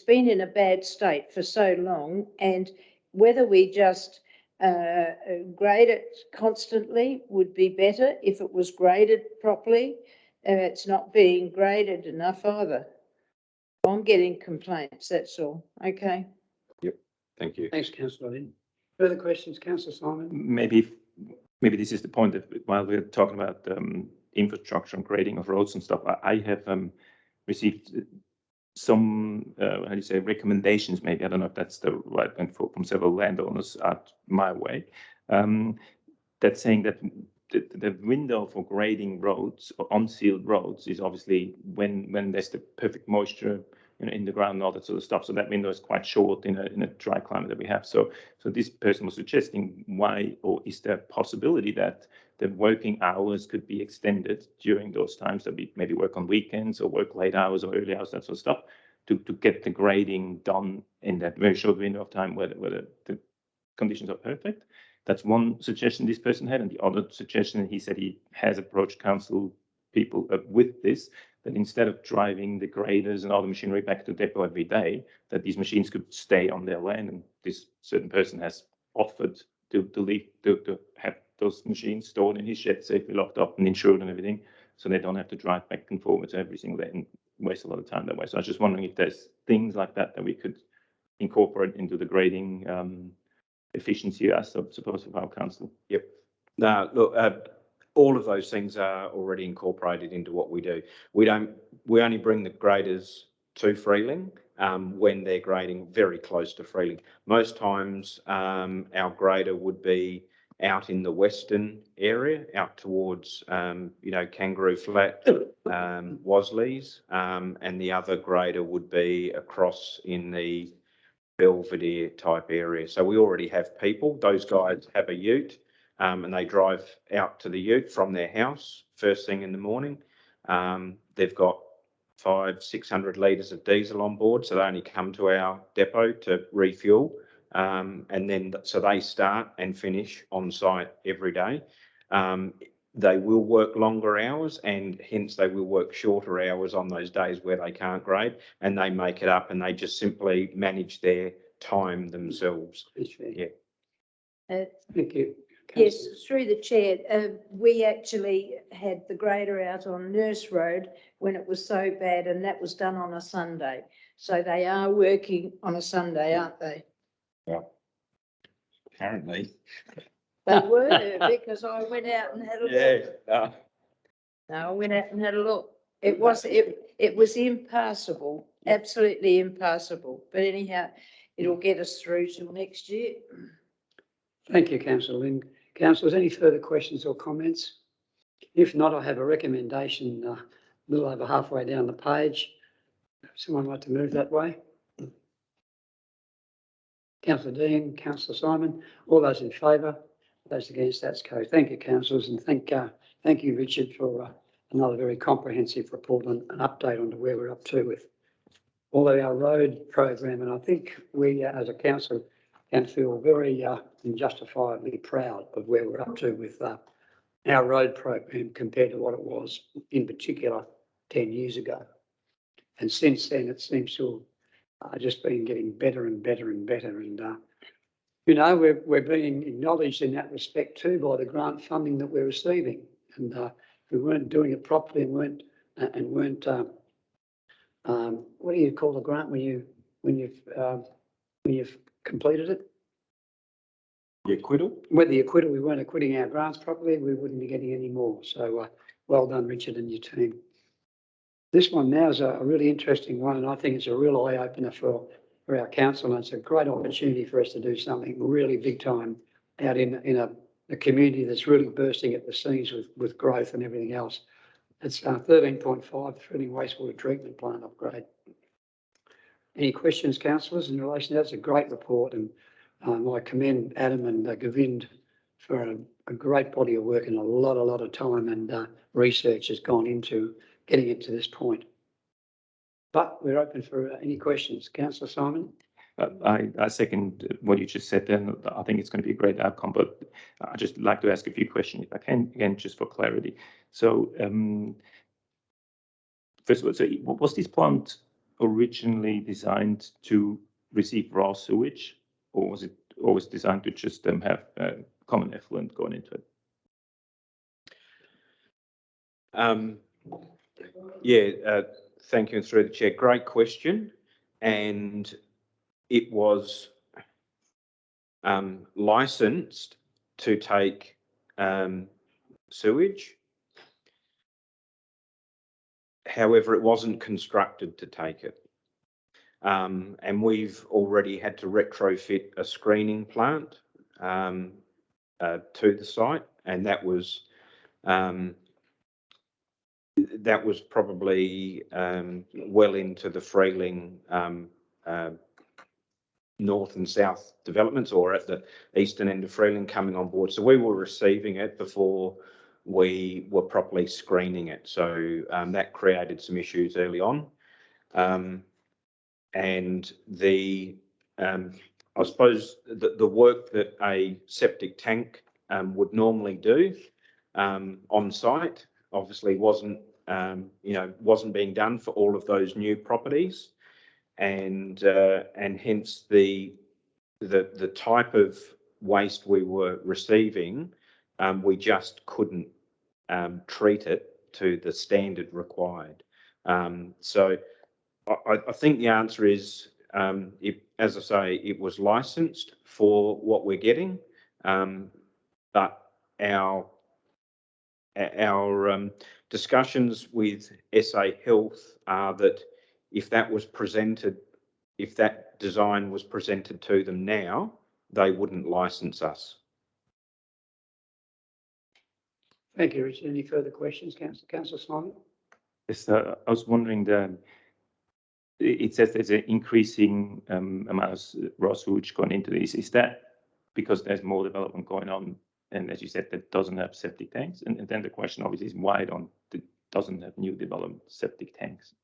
been in a bad state for so long, and whether we just grade it constantly would be better if it was graded properly. It's not being graded enough either. I'm getting complaints, that's all. Okay. Yep, thank you. Thanks, Councillor Lynn. Further questions, Councillor Simon? Maybe this is the point that while we're talking about infrastructure and grading of roads and stuff, I have received some, how do you say, recommendations, maybe, I don't know if that's the right one, from several landowners out my way, that's saying that the window for grading roads or unsealed roads is obviously when there's the perfect moisture, in the ground and all that sort of stuff. So that window is quite short in a dry climate that we have. So this person was suggesting why, or is there a possibility that the working hours could be extended during those times, that we maybe work on weekends or work late hours or early hours, that sort of stuff, to get the grading done in that very short window of time where the conditions are perfect. That's one suggestion this person had. And the other suggestion, he said he has approached council people with this, that instead of driving the graders and all the machinery back to depot every day, that these machines could stay on their land. And this certain person has offered to have those machines stored in his shed, safely locked up and insured and everything, so they don't have to drive back and forwards every single day and waste a lot of time that way. So I was just wondering if there's things like that we could incorporate into the grading efficiency, I suppose, of our council. Yep. Now, look, all of those things are already incorporated into what we do. We only bring the graders to Freeling when they're grading very close to Freeling. Most times, our grader would be out in the western area, out towards Kangaroo Flat, Wasleys, and the other grader would be across in the Belvedere type area. So we already have people. Those guys have a ute, and they drive out to the ute from their house first thing in the morning. They've got 500-600 litres of diesel on board, so they only come to our depot to refuel, and then so they start and finish on site every day. They will work longer hours, and hence they will work shorter hours on those days where they can't grade, and they make it up, and they just simply manage their time themselves. Yeah. Thank you. Yes, through the chair, we actually had the grader out on Nurse Road when it was so bad, and that was done on a Sunday. So they are working on a Sunday, aren't they? Yeah. Apparently. They were, because I went out and had a look. Yeah. No, I went out and had a look. It was impassable, absolutely impassable. But anyhow, it'll get us through till next year. Thank you, Councillor Lynn. Councillors, any further questions or comments? If not, I have a recommendation a little over halfway down the page. Someone like to move that way? Councillor Dean, Councillor Simon, all those in favour? Those against, that's carried. Thank you, councillors, and thank you, Richard, for another very comprehensive report and an update on where we're up to with all of our road program. And I think we, as a council, can feel very and justifiably proud of where we're up to with our road program compared to what it was in particular 10 years ago. And since then, it seems to have just been getting better and better and better. And, you know, we're being acknowledged in that respect too by the grant funding that we're receiving. And we weren't doing it properly and weren't what do you call a grant when you've completed it? The acquittal? With the acquittal, we weren't acquitting our grants properly, we wouldn't be getting any more. So well done, Richard and your team. This one now is a really interesting one, and I think it's a real eye opener for our council, and it's a great opportunity for us to do something really big time out in a community that's really bursting at the seams with growth and everything else. It's 13.5, the Frilling Wastewater Treatment Plant upgrade. Any questions, councillors, in relation to that? It's a great report, and I commend Adam and Govind for a great body of work, and a lot of time and research has gone into getting it to this point. But we're open for any questions. Councillor Simon? I second what you just said then. I think it's going to be a great outcome, but I'd just like to ask a few questions if I can, again, just for clarity. So first of all, so was this plant originally designed to receive raw sewage, or was it always designed to just have common effluent going into it? Thank you, and through the chair. Great question. And it was licensed to take sewage. However, it wasn't constructed to take it. And we've already had to retrofit a screening plant to the site, and that was probably well into the Freeling north and south developments, or at the eastern end of Freeling coming on board. So we were receiving it before we were properly screening it. So that created some issues early on. And I suppose the work that a septic tank would normally do on site obviously wasn't being done for all of those new properties, and hence the type of waste we were receiving, we just couldn't treat it to the standard required. So I think the answer is, as I say, it was licensed for what we're getting, but our discussions with SA Health are that if that design was presented to them now, they wouldn't license us. Thank you, Richard. Any further questions, Councillor Simon? Yes, I was wondering it says there's an increasing amount of raw sewage going into this. Is that because there's more development going on, and as you said, that doesn't have septic tanks? And then the question obviously is why it doesn't have new development septic tanks?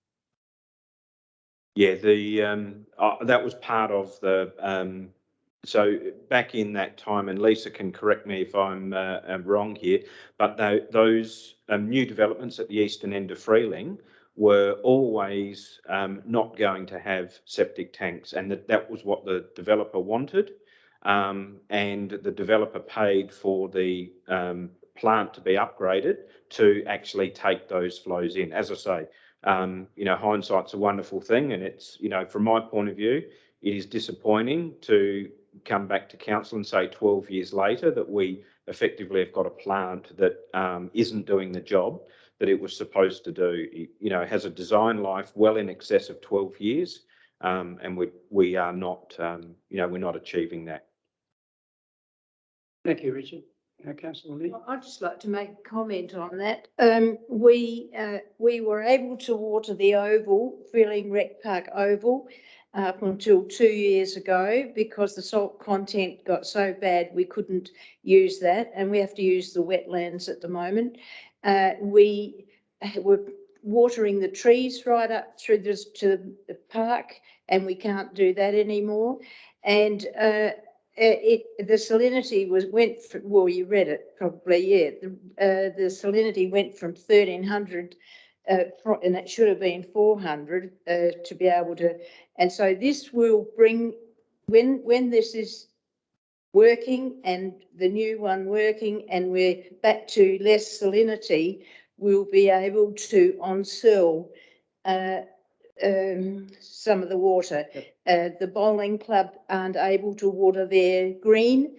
Yeah, that was part of the. So back in that time, and Lisa can correct me if I'm wrong here, but those new developments at the eastern end of Freeling were always not going to have septic tanks, and that was what the developer wanted, and the developer paid for the plant to be upgraded to actually take those flows in. As I say, hindsight's a wonderful thing, and it's, from my point of view, it is disappointing to come back to council and say 12 years later that we effectively have got a plant that isn't doing the job that it was supposed to do. It has a design life well in excess of 12 years, and we are not, we're not achieving that. Thank you, Richard. Councillor Lee? I'd just like to make a comment on that. We were able to water the oval, Freeling Rec Park Oval, up until 2 years ago, because the salt content got so bad we couldn't use that, and we have to use the wetlands at the moment. We we're watering the trees right up through this to the park, and we can't do that anymore. And the salinity went from, well, you read it probably, yeah. The salinity went from 1300, and it should have been 400 to be able to. And so this will bring, when this is working and the new one working, and we're back to less salinity, we'll be able to on-sell some of the water. The bowling club aren't able to water their green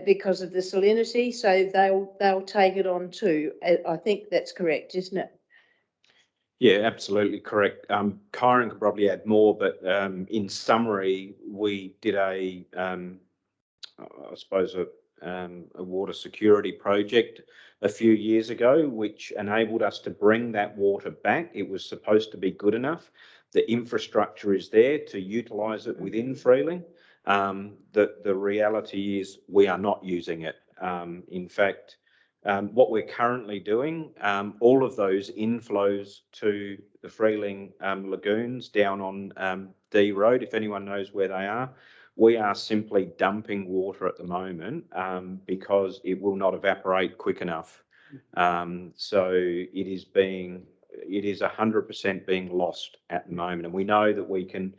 because of the salinity, so they'll take it on too. I think that's correct, isn't it? Yeah, absolutely correct. Kyron could probably add more, but in summary, we did I suppose, a water security project a few years ago, which enabled us to bring that water back. It was supposed to be good enough. The infrastructure is there to utilise it within Freeling. The reality is we are not using it. In fact, what we're currently doing, all of those inflows to the Freeling lagoons down on D Road, if anyone knows where they are, we are simply dumping water at the moment because it will not evaporate quick enough. So it is 100% being lost at the moment. And we know that we can,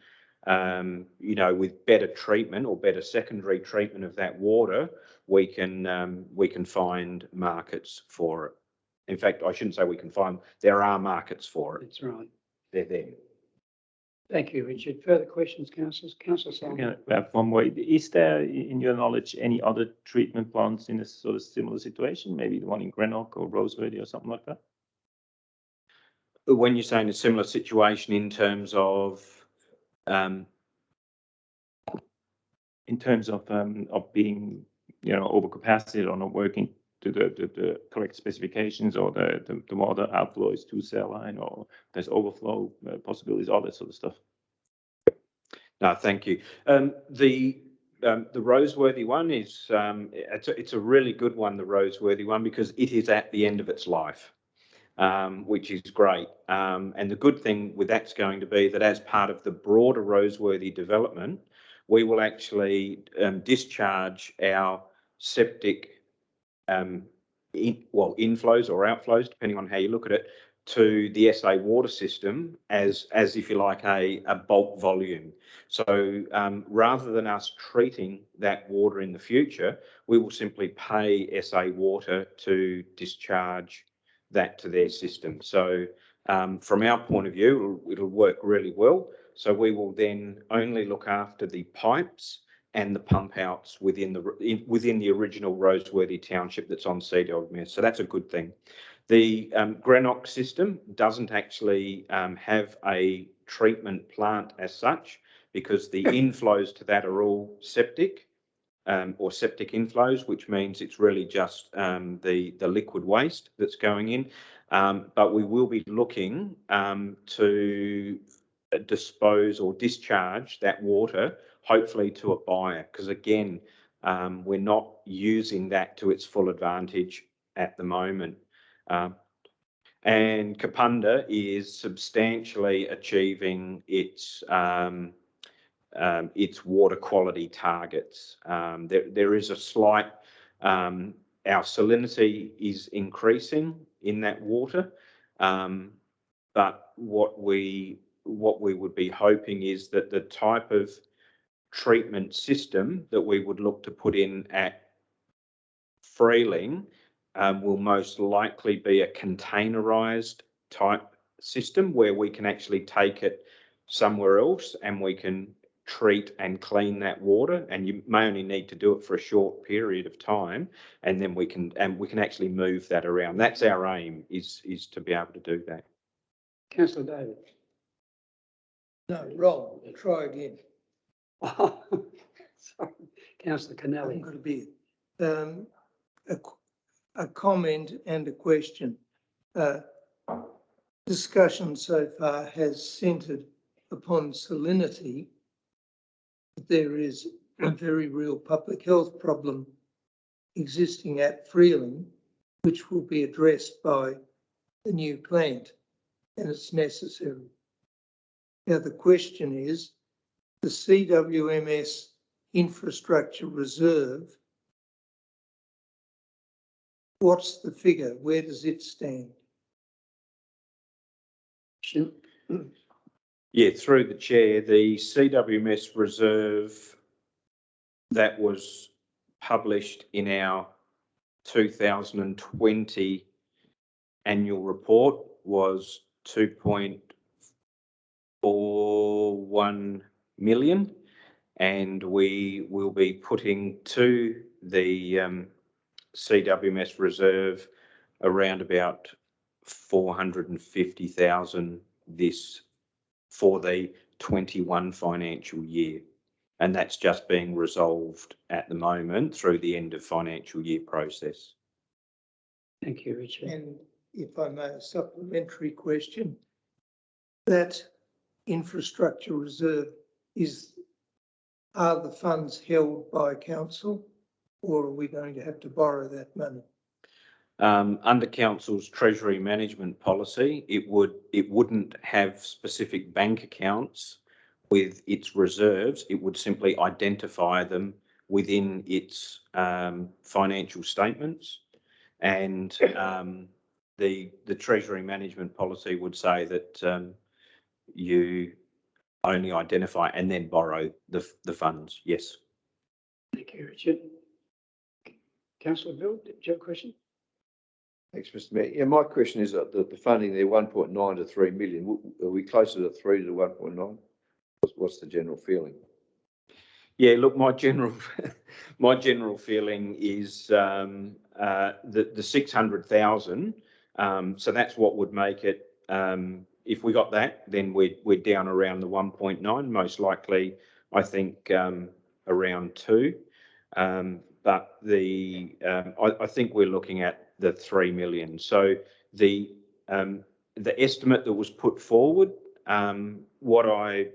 with better treatment or better secondary treatment of that water, we can find markets for it. In fact, I shouldn't say we can find, there are markets for it. That's right. They're there. Thank you, Richard. Further questions, councillors? Councillor Simon. One more. Is there, in your knowledge, any other treatment plants in a sort of similar situation? Maybe the one in Greenock or Roseworthy or something like that? When you're saying a similar situation in terms of being, overcapacity or not working to the correct specifications, or the water outflow is too saline, or there's overflow possibilities, all that sort of stuff. No, thank you. The Roseworthy one is it's a really good one, the Roseworthy one, because it is at the end of its life, which is great. And the good thing with that's going to be that as part of the broader Roseworthy development, we will actually discharge our septic inflows or outflows, depending on how you look at it, to the SA water system as if you like a bulk volume. So rather than us treating that water in the future, we will simply pay SA Water to discharge that to their system. So from our point of view, it'll work really well. So we will then only look after the pipes and the pump outs within the original Roseworthy township that's on CWMS. So that's a good thing. The Greenock system doesn't actually have a treatment plant as such, because the inflows to that are all septic or septic inflows, which means it's really just the liquid waste that's going in. But we will be looking to dispose or discharge that water, hopefully to a buyer, because again, we're not using that to its full advantage at the moment. And Kapunda is substantially achieving its water quality targets. There is a slight, our salinity is increasing in that water, but what we would be hoping is that the type of treatment system that we would look to put in at Freeling will most likely be a containerized type system, where we can actually take it somewhere else and we can treat and clean that water, and you may only need to do it for a short period of time, and then we can actually move that around. That's our aim, is to be able to do that. Councillor David. No, Rob, try again. Sorry. Councillor Kennelly. Got a bit. A comment and a question. Discussion so far has centred upon salinity. There is a very real public health problem existing at Freeling, which will be addressed by the new plant and it's necessary. Now, the question is, the CWMS infrastructure reserve, what's the figure? Where does it stand? Yeah, through the chair, the CWMS reserve that was published in our 2020 annual report was 2.41 million, and we will be putting to the CWMS reserve around about 450,000 this for the 21 financial year. And that's just being resolved at the moment through the end of financial year process. Thank you, Richard. And if I may, a supplementary question, that infrastructure reserve are the funds held by council, or are we going to have to borrow that money? Under council's treasury management policy, it wouldn't have specific bank accounts with its reserves. It would simply identify them within its financial statements, and the treasury management policy would say that you only identify and then borrow the funds. Yes. Thank you, Richard. Councillor Bill, did you have a question? Thanks, Mr. Mayor. Yeah, my question is that the funding there, 1.9 to 3 million, are we closer to 3 to 1.9? What's the general feeling? Yeah, look, my general feeling is the 600,000. So that's what would make it. If we got that, then we're down around the 1.9. Most likely, I think around 2. But I think we're looking at the 3 million. So the estimate that was put forward, what I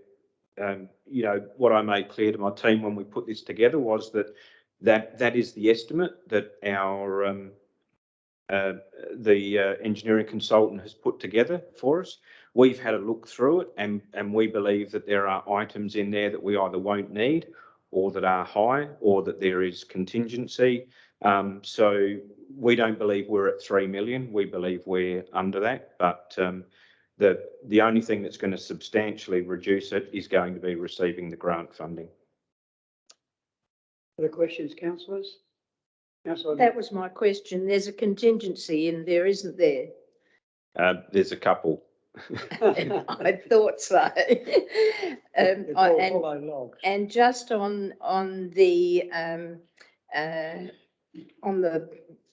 made clear to my team when we put this together was that is the estimate that our the engineering consultant has put together for us. We've had a look through it, and we believe that there are items in there that we either won't need, or that are high, or that there is contingency. So we don't believe we're at 3 million. We believe we're under that, but the only thing that's going to substantially reduce it is going to be receiving the grant funding. Other questions, councillors? That was my question. There's a contingency in there, isn't there? There's a couple. I thought so. And just on the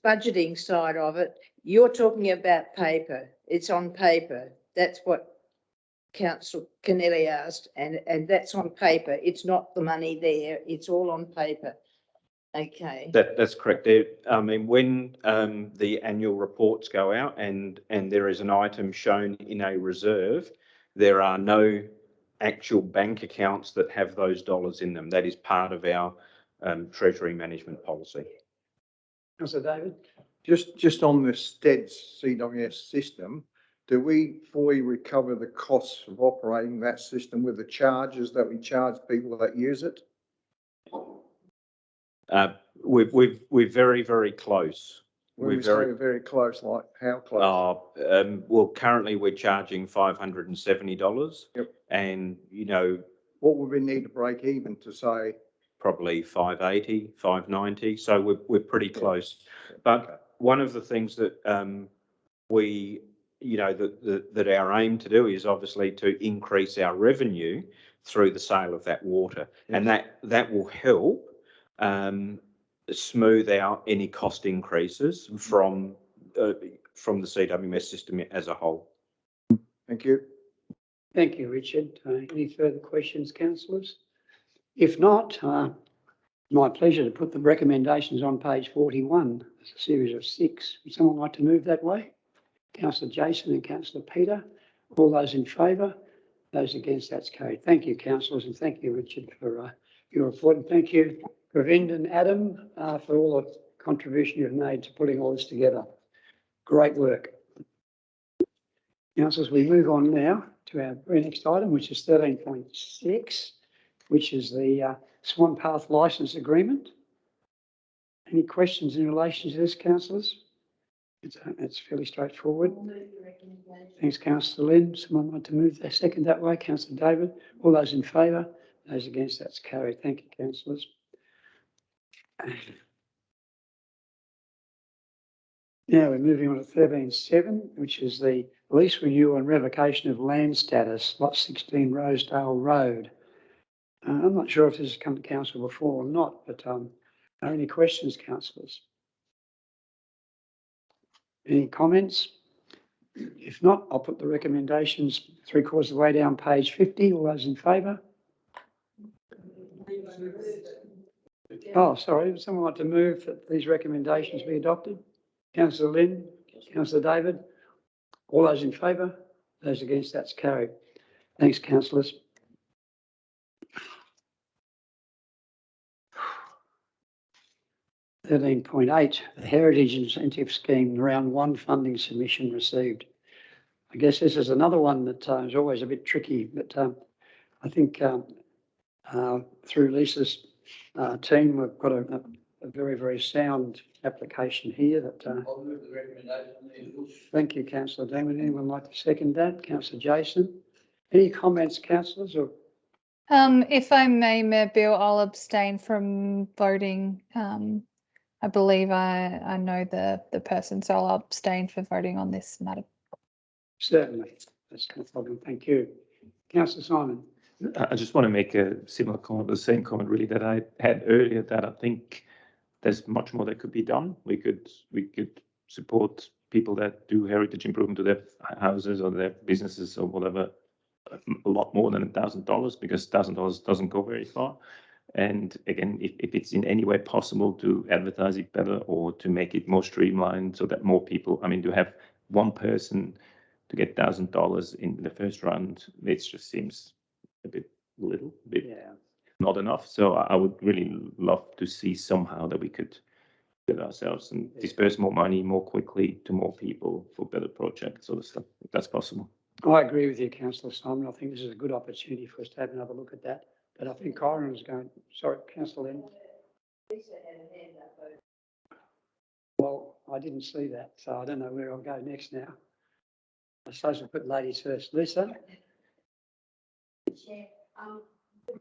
budgeting side of it, you're talking about paper. It's on paper. That's what Councillor Kennelly asked, and that's on paper. It's not the money there. It's all on paper. Okay. That's correct. I mean, when the annual reports go out and there is an item shown in a reserve, there are no actual bank accounts that have those dollars in them. That is part of our treasury management policy. Councillor David? Just on the STEDS CWS system, do we fully recover the costs of operating that system with the charges that we charge people that use it? We're very, very close. We're very close, like how close? Well, currently we're charging $570. Yep. And, what would we need to break even to say? Probably 580, 590. So we're pretty close. But one of the things that we, that our aim to do is obviously to increase our revenue through the sale of that water. Yes. And that will help smooth out any cost increases from the CWMS system as a whole. Thank you. Thank you, Richard. Any further questions, councillors? If not, my pleasure to put the recommendations on page 41. It's a series of 6. Would someone like to move that way? Councillor Jason and Councillor Peter. All those in favour? Those against, that's carried. Thank you, councillors, and thank you, Richard, for your report. And thank you, Govind and Adam, for all the contribution you've made to putting all this together. Great work. Councillors, we move on now to our very next item, which is 13.6, which is the Swan Path Licence Agreement. Any questions in relation to this, councillors? It's fairly straightforward. Thanks, Councillor Lynn. Someone want to move their second that way? Councillor David. All those in favour? Those against? That's carried. Thank you, councillors. Now we're moving on to 13.7, which is the lease renewal and revocation of land status, lot 16 Rosedale Road. I'm not sure if this has come to council before or not, but are there any questions, councillors? Any comments? If not, I'll put the recommendations 3/4 of the way down page 50. All those in favour? Oh, sorry. Would someone like to move that these recommendations be adopted? Councillor Lynn, Councillor David. All those in favour? Those against? That's carried. Thanks, councillors. (13.8) The Heritage Incentive Scheme Round 1 funding submission received. I guess this is another one that is always a bit tricky, but I think through Lisa's team, we've got a very, very sound application here. That I'll move the recommendation. Thank you, Councillor Damon. Anyone like to second that? Councillor Jason. Any comments, councillors? Or If I may, Mayor Bill, I'll abstain from voting. I believe I know the person, so I'll abstain for voting on this matter. Certainly, that's no problem. Thank you. Councillor Simon. I just want to make a similar comment, the same comment really that I had earlier, that I think there's much more that could be done. We could support people that do heritage improvement to their houses or their businesses or whatever a lot more than $1,000, because $1,000 doesn't go very far. And again, if it's in any way possible to advertise it better or to make it more streamlined so that more people, I mean, to have one person to get $1,000 in the first round, it just seems a bit not enough. So I would really love to see somehow that we could get ourselves and disperse more money more quickly to more people for better projects, sort of stuff, if that's possible. I agree with you, Councillor Simon. I think this is a good opportunity for us to have another look at that. But I think Kyron was going, sorry, Councillor Lynn. Well, I didn't see that, so I don't know where I'll go next now. I suppose we'll put ladies first. Lisa? Chair, the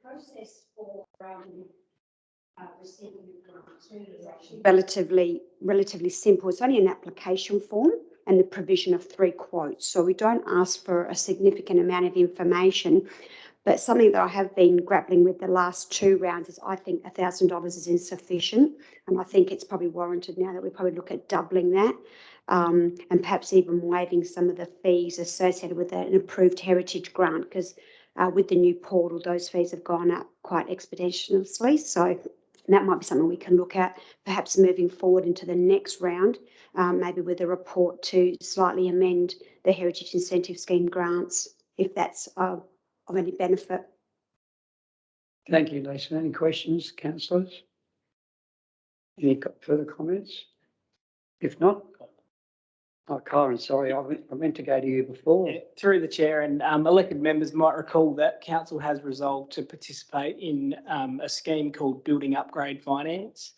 process for receiving the grant is actually relatively simple. It's only an application form and the provision of 3 quotes. So we don't ask for a significant amount of information, but something that I have been grappling with the last 2 rounds is I think $1,000 is insufficient, and I think it's probably warranted now that we probably look at doubling that. And perhaps even waiving some of the fees associated with an approved heritage grant, because with the new portal, those fees have gone up quite exponentially. So that might be something we can look at, perhaps moving forward into the next round, maybe with a report to slightly amend the Heritage Incentive Scheme grants, if that's of any benefit. Thank you, Lisa. Any questions, councillors? Any further comments? If not, oh, Kyron, sorry, I meant to go to you before. Yeah, through the chair, and elected members might recall that council has resolved to participate in a scheme called Building Upgrade Finance,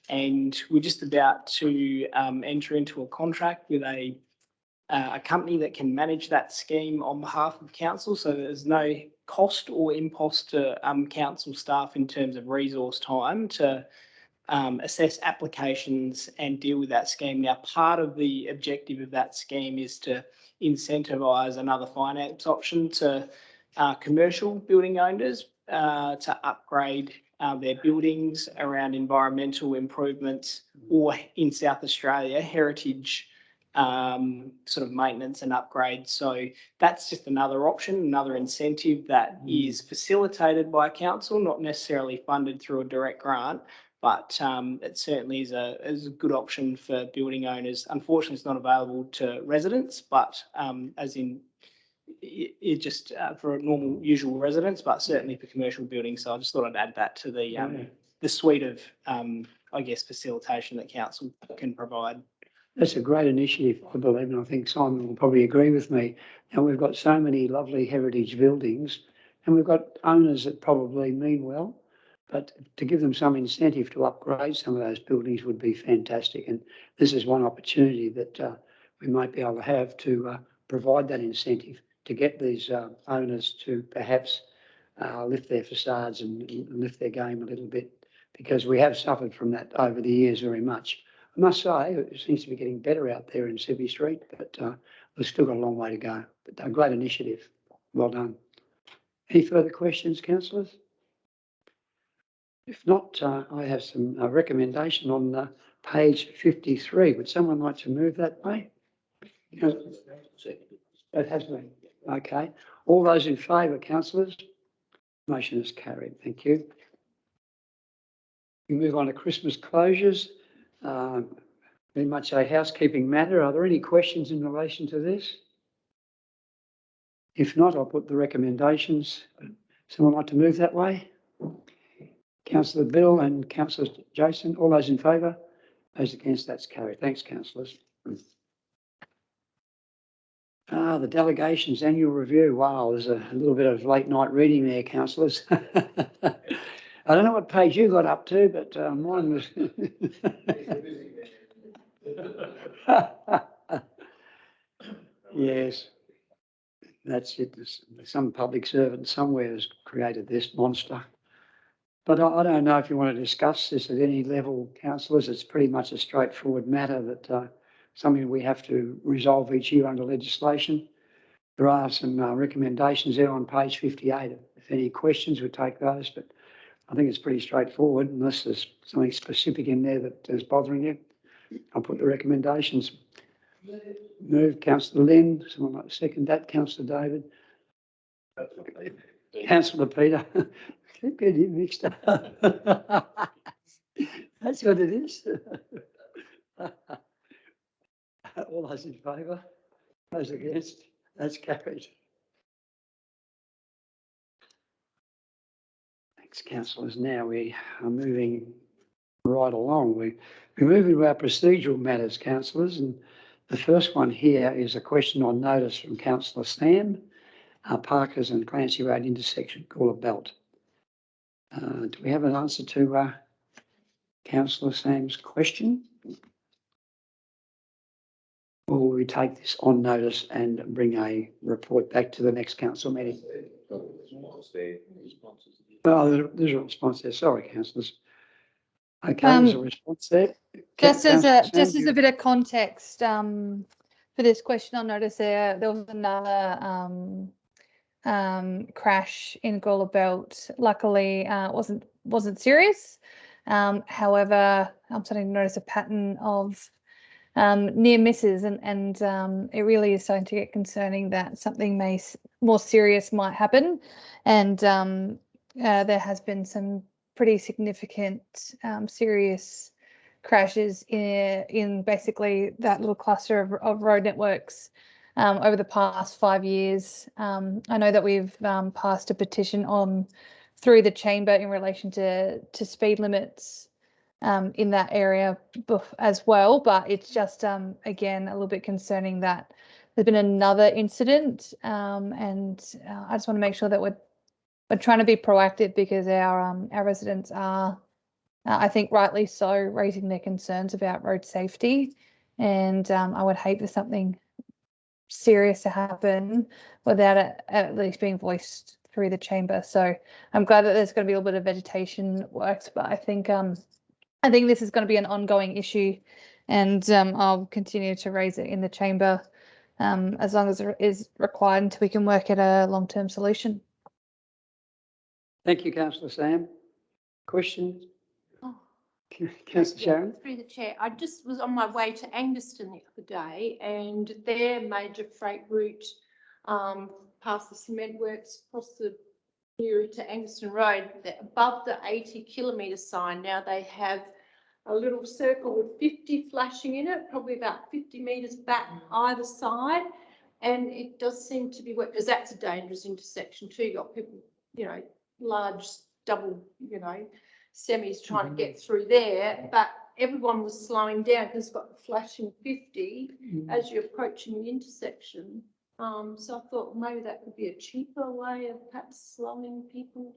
and we're just about to enter into a contract with a company that can manage that scheme on behalf of council, so there's no cost or impost to council staff in terms of resource time to assess applications and deal with that scheme. Now, part of the objective of that scheme is to incentivise another finance option to commercial building owners to upgrade their buildings around environmental improvements, or in South Australia, heritage sort of maintenance and upgrades. So that's just another option, another incentive that is facilitated by council, not necessarily funded through a direct grant, but it certainly is a good option for building owners. Unfortunately, it's not available to residents, but as in it just for normal, usual residents, but certainly for commercial buildings. So I just thought I'd add that to the suite of, I guess, facilitation that council can provide. That's a great initiative, I believe, and I think Simon will probably agree with me. And we've got so many lovely heritage buildings, and we've got owners that probably mean well, but to give them some incentive to upgrade some of those buildings would be fantastic. And this is one opportunity that we might be able to have to provide that incentive to get these owners to perhaps lift their facades and lift their game a little bit, because we have suffered from that over the years very much. I must say, it seems to be getting better out there in Sibby Street, but we've still got a long way to go. But a great initiative. Well done. Any further questions, councillors? If not, I have some recommendation on page 53. Would someone like to move that way? It has been. Okay. All those in favour, councillors? Motion is carried. Thank you. We move on to Christmas closures. Very much a housekeeping matter. Are there any questions in relation to this? If not, I'll put the recommendations. Someone like to move that way? Councillor Bill and Councillor Jason, all those in favour? Those against, that's carried. Thanks, councillors. The delegation's annual review. Wow, there's a little bit of late night reading there, councillors. I don't know what page you got up to, but mine was. Yes, that's it. Some public servant somewhere has created this monster. But I don't know if you want to discuss this at any level, councillors. It's pretty much a straightforward matter that something we have to resolve each year under legislation. There are some recommendations there on page 58. If any questions, we'll take those. But I think it's pretty straightforward, unless there's something specific in there that is bothering you. I'll put the recommendations. Move, Councillor Lynn. Someone like to second that, Councillor David. Councillor Peter. Keep getting mixed up. That's what it is. All those in favour? Those against? That's carried. Thanks, councillors. Now we are moving right along. We move into our procedural matters, councillors, and the first one here is a question on notice from Councillor Sam, Parkers and Clancy Road intersection, Gawler Belt. Do we have an answer to Councillor Sam's question? Or will we take this on notice and bring a report back to the next council meeting? Oh, there's a response there. Sorry, councillors. Okay, there's a response there. Just as a bit of context for this question, I noticed there was another crash in Gawler Belt. Luckily, it wasn't serious. However, I'm starting to notice a pattern of near misses, and it really is starting to get concerning that something more serious might happen. And there has been some pretty significant serious crashes in basically that little cluster of road networks over the past 5 years. I know that we've passed a petition through the chamber in relation to speed limits in that area as well, but it's just again a little bit concerning that there's been another incident, and I just want to make sure that we're trying to be proactive, because our residents are, I think rightly so, raising their concerns about road safety, and I would hate for something serious to happen without it at least being voiced through the chamber. So I'm glad that there's going to be a little bit of vegetation works, but I think this is going to be an ongoing issue, and I'll continue to raise it in the chamber as long as it is required until we can work at a long-term solution. Thank you, Councillor Sam. Questions? Councillor Sharon? Through the chair, I just was on my way to Angaston the other day, and their major freight route past the cement works across the nearer to Angaston Road, above the 80-kilometre sign, now they have a little circle with 50 flashing in it, probably about 50 metres back either side, and it does seem to be, because that's a dangerous intersection too. You've got people, large double, semis trying to get through there, but everyone was slowing down because it's got the flashing 50 as you're approaching the intersection. So I thought maybe that could be a cheaper way of perhaps slowing people.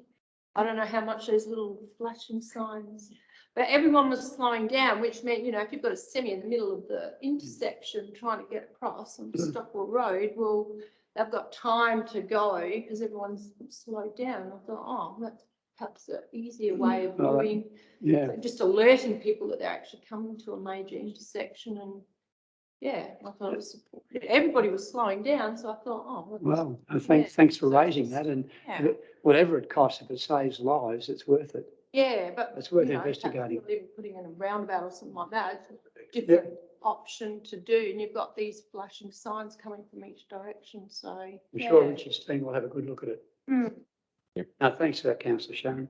I don't know how much those little flashing signs, but everyone was slowing down, which meant, you know, if you've got a semi in the middle of the intersection trying to get across on Stockwell Road, well, they've got time to go because everyone's slowed down. I thought, oh, that's perhaps an easier way of doing, just alerting people that they're actually coming to a major intersection. And yeah, I thought it was, everybody was slowing down, so I thought, oh, well, thanks for raising that, and whatever it costs, if it saves lives, it's worth it. Yeah, but it's worth you know, investigating. Even putting in a roundabout or something like that, it's a different option to do, and you've got these flashing signs coming from each direction. So I'm sure Richard's team will have a good look at it. No, thanks for that, Councillor Sharon.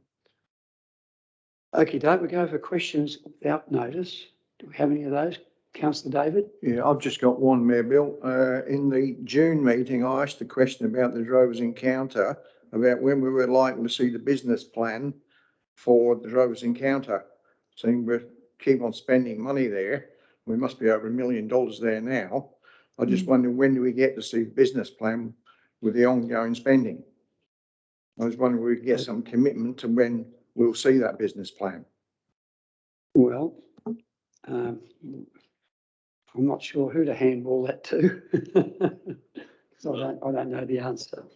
Okay, don't we go for questions without notice? Do we have any of those? Councillor David? Yeah, I've just got one, Mayor Bill. In the June meeting, I asked a question about the Drovers Encounter, about when we were likely to see the business plan for the Drovers Encounter. Seeing we keep on spending money there. We must be over $1 million there now. I just wonder, when do we get to see the business plan with the ongoing spending? I was wondering if we could get some commitment to when we'll see that business plan. Well, I'm not sure who to handball that to. So I don't know the answer.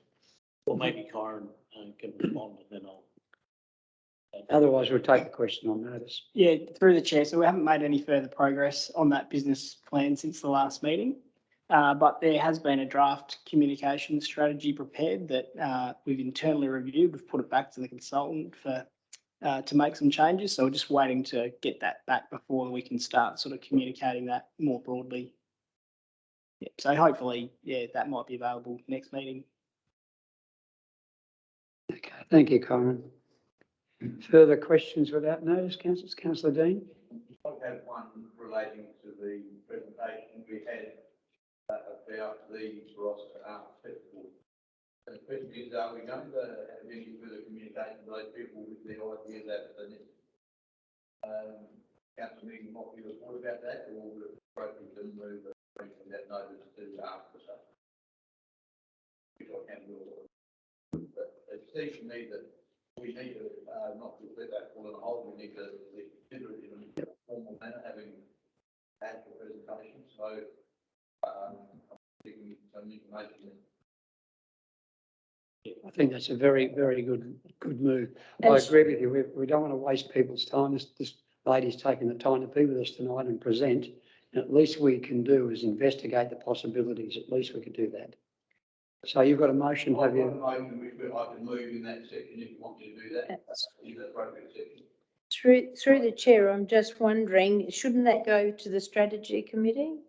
Well, maybe Karen can respond, and then I'll. Otherwise, we'll take the question on notice. Yeah, through the chair. So we haven't made any further progress on that business plan since the last meeting. But there has been a draft communication strategy prepared that we've internally reviewed. We've put it back to the consultant for to make some changes. So we're just waiting to get that back before we can start sort of communicating that more broadly. Yeah, so hopefully, that might be available next meeting. Okay, thank you, Corin. Further questions without notice, councillors? Councillor Dean? I have one relating to the presentation we had about the Barossa Art Festival. And the question is, are we going to have any further communication with those people with the idea that the next council meeting might be report about that, or would it be appropriate to move from that notice to after the session? Which I can do. But it seems to me that we need to not to let that fall in a hole. We need to consider it in a formal manner, having had the presentation. So I'm taking some information. I think that's a very, very good move. I agree with you. We don't want to waste people's time. This lady's taken the time to be with us tonight and present. And at least we can do is investigate the possibilities. At least we could do that. So you've got a motion, have you? I've got a motion which I can move in that section if you want me to do that. In the appropriate section. Through the chair, I'm just wondering, shouldn't that go to the strategy committee?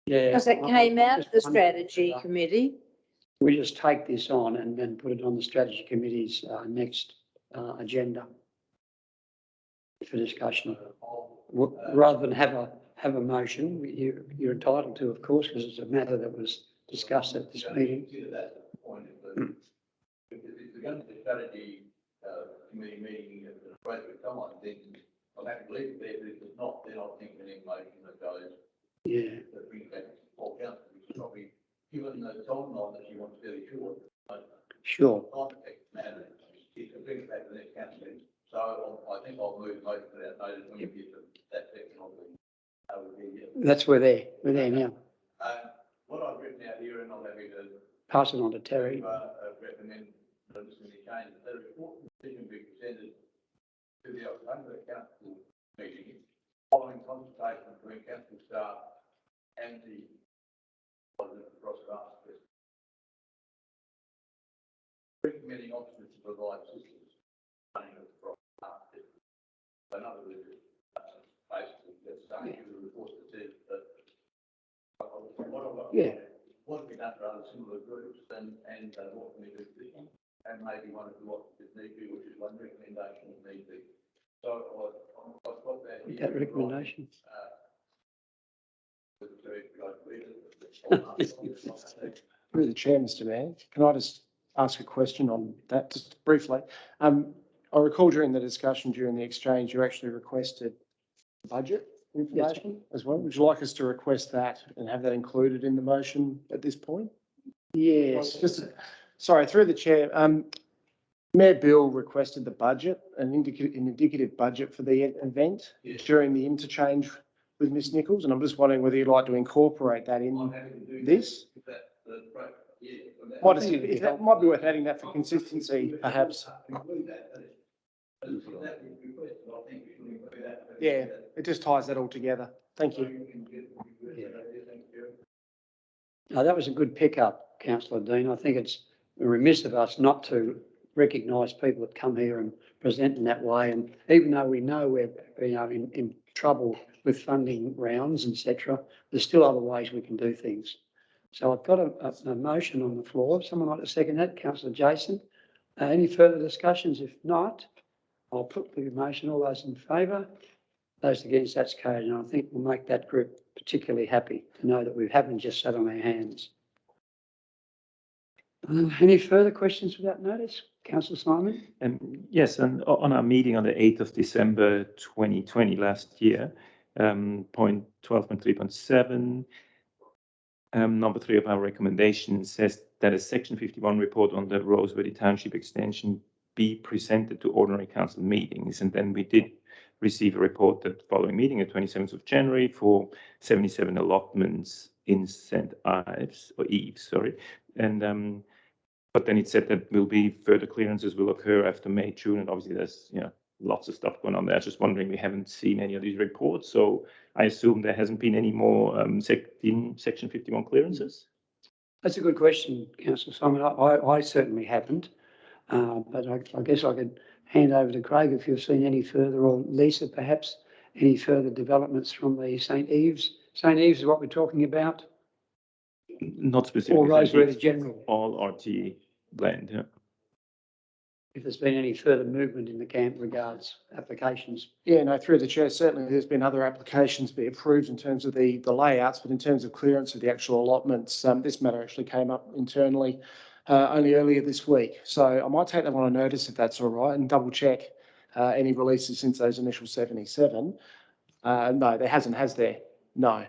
Yeah. Because it came out of the strategy committee. We just take this on and then put it on the strategy committee's next agenda for discussion. Rather than have a motion, you're entitled to, of course, because it's a matter that was discussed at this meeting. That's the point. If we're going to the strategy committee meeting at the appropriate time, then I'll have to leave it there. But if it's not, then I'll think of any motion that goes. Yeah. That brings back all council, which is probably, given the timeline that you want fairly short. Sure. Matter, it can bring it back to the next council meeting. So I think I'll move the motion for that notice when we get to that section of the. That's where we're there now. What I've written out here, and I'm happy to pass it on to Terry. Recommend this in the change. The report decision be presented to the October council meeting following consultation between council staff and the Barossa Festival. Recommending options to provide assistance running of the Barossa Festival. So in other words, basically, that's saying the report that says that what have we done for other similar groups and what can we do for this one? And maybe one of what is need be, which is one recommendation that need be. So I've got that here. That recommendation. Through the chair, Mr. Mayor, can I just ask a question on that just briefly? I recall during the discussion during the exchange, you actually requested budget information as well. Would you like us to request that and have that included in the motion at this point? Yes. Sorry, through the chair. Mayor Bill requested the budget, an indicative budget for the event during the interchange with Ms Nichols, and I'm just wondering whether you'd like to incorporate that in this. That might be worth adding that for consistency, perhaps. Yeah, it just ties that all together. Thank you. Yeah. No, that was a good pickup, Councillor Dean. I think it's remiss of us not to recognise people that come here and present in that way. And even though we know we're in trouble with funding rounds, etc., there's still other ways we can do things. So I've got a motion on the floor. Someone like to second that? Councillor Jason. Any further discussions? If not, I'll put the motion. All those in favour? Those against, that's carried. And I think we'll make that group particularly happy to know that we haven't just sat on our hands. Any further questions without notice? Councillor Simon? Yes, and on our meeting on the 8th of December 2020 last year, point 12.3.7, number 3 of our recommendation says that a Section 51 report on the Roseworthy Township extension be presented to ordinary council meetings. And then we did receive a report at the following meeting, the 27th of January, for 77 allotments in St. Eves, sorry. And but then it said that will be further clearances will occur after May, June, and obviously there's lots of stuff going on there. Just wondering, we haven't seen any of these reports, so I assume there hasn't been any more Section 51 clearances. That's a good question, Councillor Simon. I certainly haven't, but I guess I could hand over to Craig if you've seen any further, or Lisa perhaps, any further developments from the St. Eves. St. Eves is what we're talking about? Not specifically. Or Roseworthy General? All RT land, yeah. If there's been any further movement in the camp regards applications. Yeah, no, through the chair, certainly there's been other applications be approved in terms of the layouts, but in terms of clearance of the actual allotments, this matter actually came up internally only earlier this week. So I might take that one on notice if that's all right, and double check any releases since those initial 77. No, there hasn't, has there? No.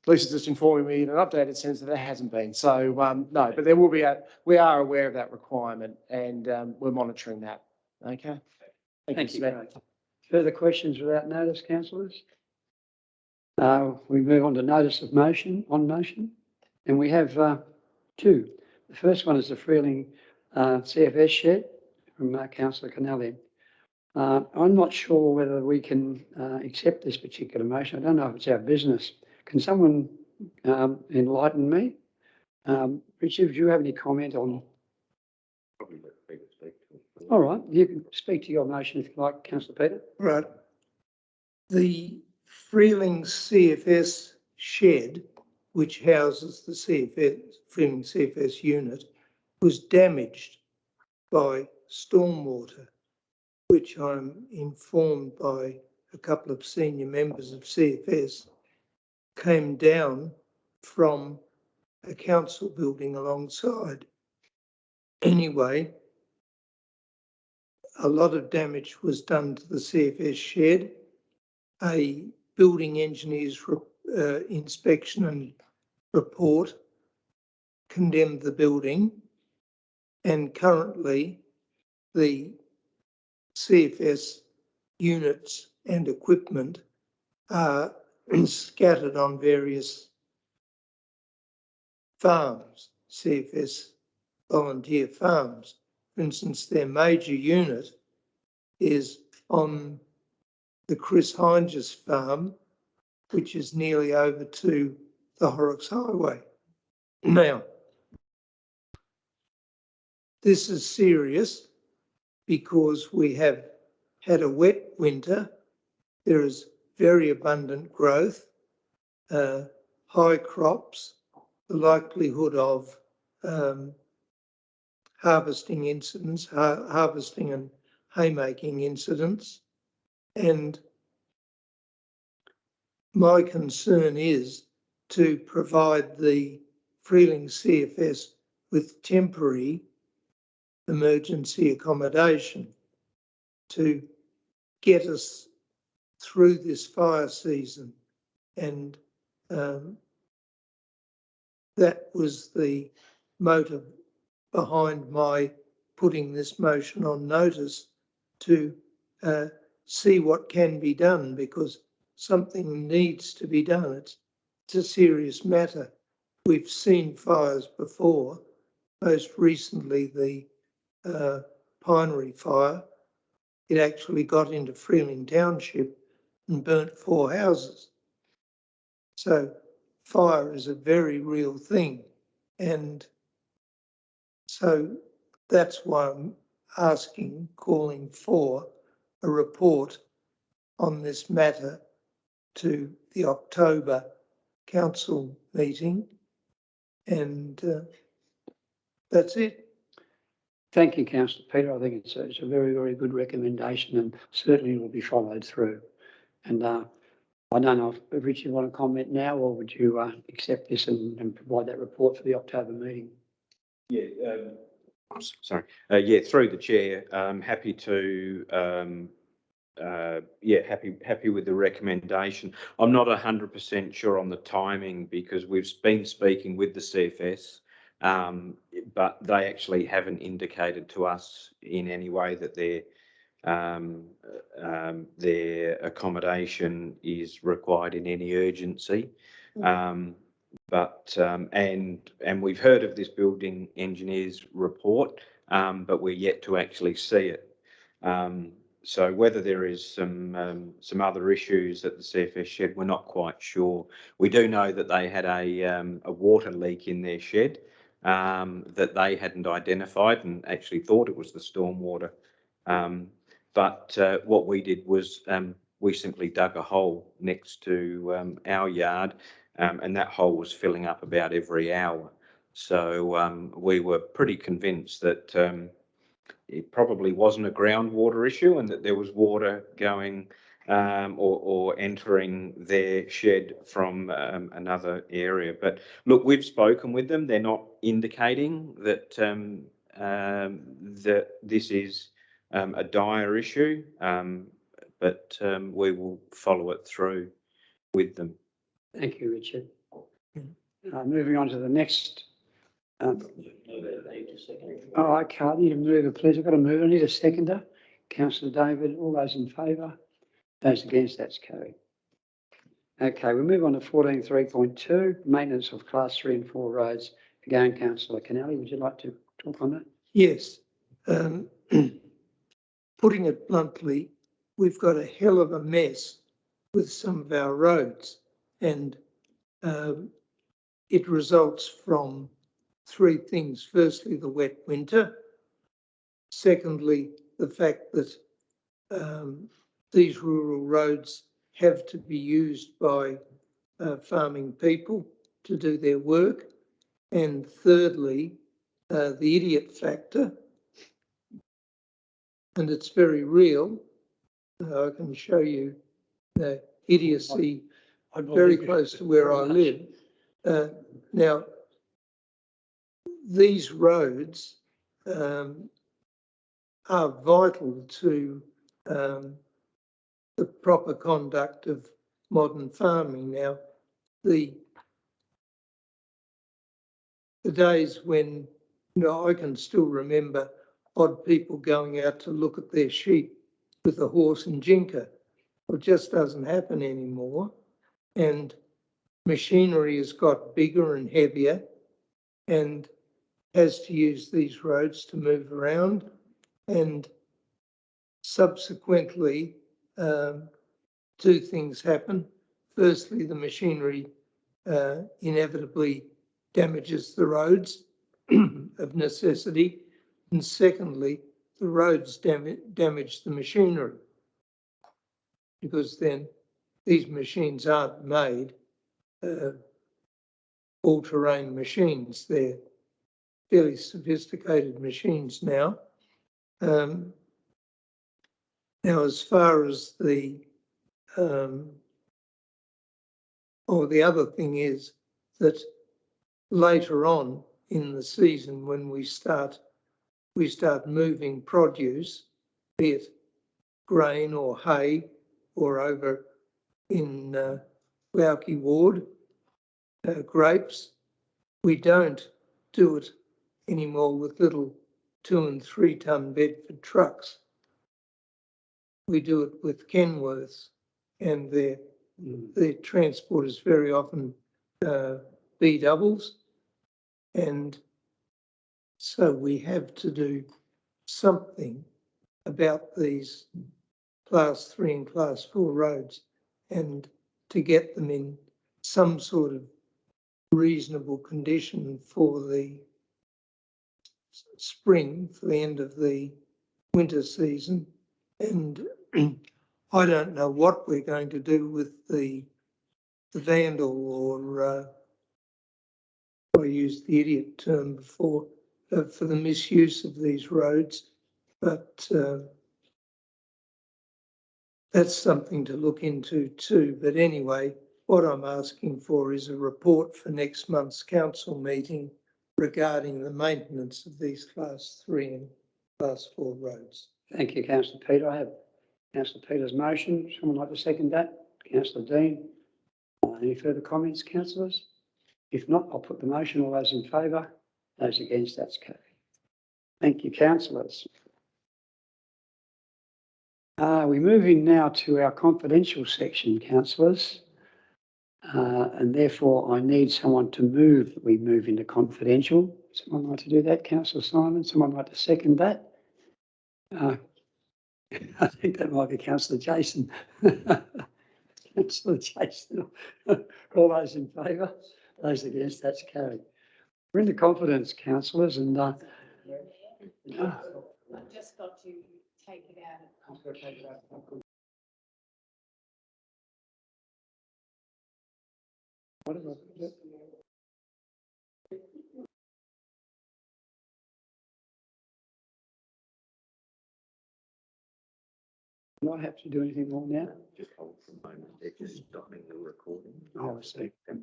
Lisa's just informing me in an updated sense that there hasn't been. So no, but there will be we are aware of that requirement, and we're monitoring that. Okay. Thank you. Further questions without notice, councillors? We move on to notice of motion, on motion, and we have two. The first one is the Freeling CFS shed from Councillor Kennelly. I'm not sure whether we can accept this particular motion. I don't know if it's our business. Can someone enlighten me? Richard, do you have any comment on? Probably let Peter speak. All right, you can speak to your motion if you like, Councillor Peter. Right. The Freeling CFS shed, which houses the Freeling CFS unit, was damaged by stormwater, which I'm informed by a couple of senior members of CFS came down from a council building alongside. Anyway, a lot of damage was done to the CFS shed. A building engineer's inspection and report condemned the building, and currently the CFS units and equipment are scattered on various farms, CFS volunteer farms. For instance, their major unit is on the Chris Hinges farm, which is nearly over to the Horrocks Highway. Now, this is serious because we have had a wet winter. There is very abundant growth, high crops, the likelihood of harvesting incidents, harvesting and haymaking incidents. And my concern is to provide the Freeling CFS with temporary emergency accommodation to get us through this fire season. And that was the motive behind my putting this motion on notice, to see what can be done, because something needs to be done. It's a serious matter. We've seen fires before, most recently the Pinery fire. It actually got into Freeling Township and burnt 4 houses. So fire is a very real thing. And so that's why I'm calling for a report on this matter to the October council meeting. And that's it. Thank you, Councillor Peter. I think it's a very, very good recommendation, and certainly will be followed through. And I don't know if Richard, you want to comment now, or would you accept this and provide that report for the October meeting? Yeah, sorry. Yeah, through the chair, happy to. Yeah, happy with the recommendation. I'm not 100% sure on the timing, because we've been speaking with the CFS, but they actually haven't indicated to us in any way that their accommodation is required in any urgency. And we've heard of this building engineer's report, but we're yet to actually see it. So whether there is some other issues at the CFS shed, we're not quite sure. We do know that they had a water leak in their shed that they hadn't identified, and actually thought it was the stormwater. But what we did was we simply dug a hole next to our yard, and that hole was filling up about every hour. So we were pretty convinced that it probably wasn't a groundwater issue, and that there was water going or entering their shed from another area. But look, we've spoken with them. They're not indicating that that this is a dire issue, but we will follow it through with them. Thank you, Richard. Moving on to the next. Oh, I can't need a mover, please. I've got a mover. I need a seconder. Councillor David, all those in favour? Those against, that's carried. Okay, we move on to 14.3.2, maintenance of class 3 and 4 roads. Again, Councillor Kennelly, would you like to talk on that? Yes. Putting it bluntly, we've got a hell of a mess with some of our roads, and it results from 3 things. Firstly, the wet winter. Secondly, the fact that these rural roads have to be used by farming people to do their work. And thirdly, the idiot factor. And it's very real. I can show you the idiocy very close to where I live. Now, these roads are vital to the proper conduct of modern farming. Now, the days when, I can still remember odd people going out to look at their sheep with a horse and jinker. It just doesn't happen anymore. And machinery has got bigger and heavier and has to use these roads to move around. And subsequently, 2 things happen. Firstly, the machinery inevitably damages the roads of necessity. And secondly, the roads damage the machinery, because then these machines aren't made all-terrain machines. They're fairly sophisticated machines now. Now, as far as the other thing is that later on in the season, when we start moving produce, be it grain or hay or over in Lauke Ward, grapes. We don't do it anymore with little 2 and 3 ton Bedford trucks. We do it with Kenworths, and their transport is very often B doubles. And so we have to do something about these class 3 and class 4 roads, and to get them in some sort of reasonable condition for the spring, for the end of the winter season. And I don't know what we're going to do with the vandal, or I used the idiot term before, for the misuse of these roads, but that's something to look into too. But anyway, what I'm asking for is a report for next month's council meeting regarding the maintenance of these class 3 and class 4 roads. Thank you, Councillor Peter. I have Councillor Peter's motion. Someone like to second that? Councillor Dean. Any further comments, councillors? If not, I'll put the motion. All those in favour? Those against? That's carried. Thank you, councillors. We're moving now to our confidential section, councillors. And therefore I need someone to move that we move into confidential. Someone like to do that? Councillor Simon? Someone like to second that? I think that might be Councillor Jason. Councillor Jason. All those in favour? Those against? That's carried. We're into confidence, councillors, and I've just got to take it out. what is it? Do I have to do anything more now? Just hold for a moment. They're just stopping the recording. Oh, I see. And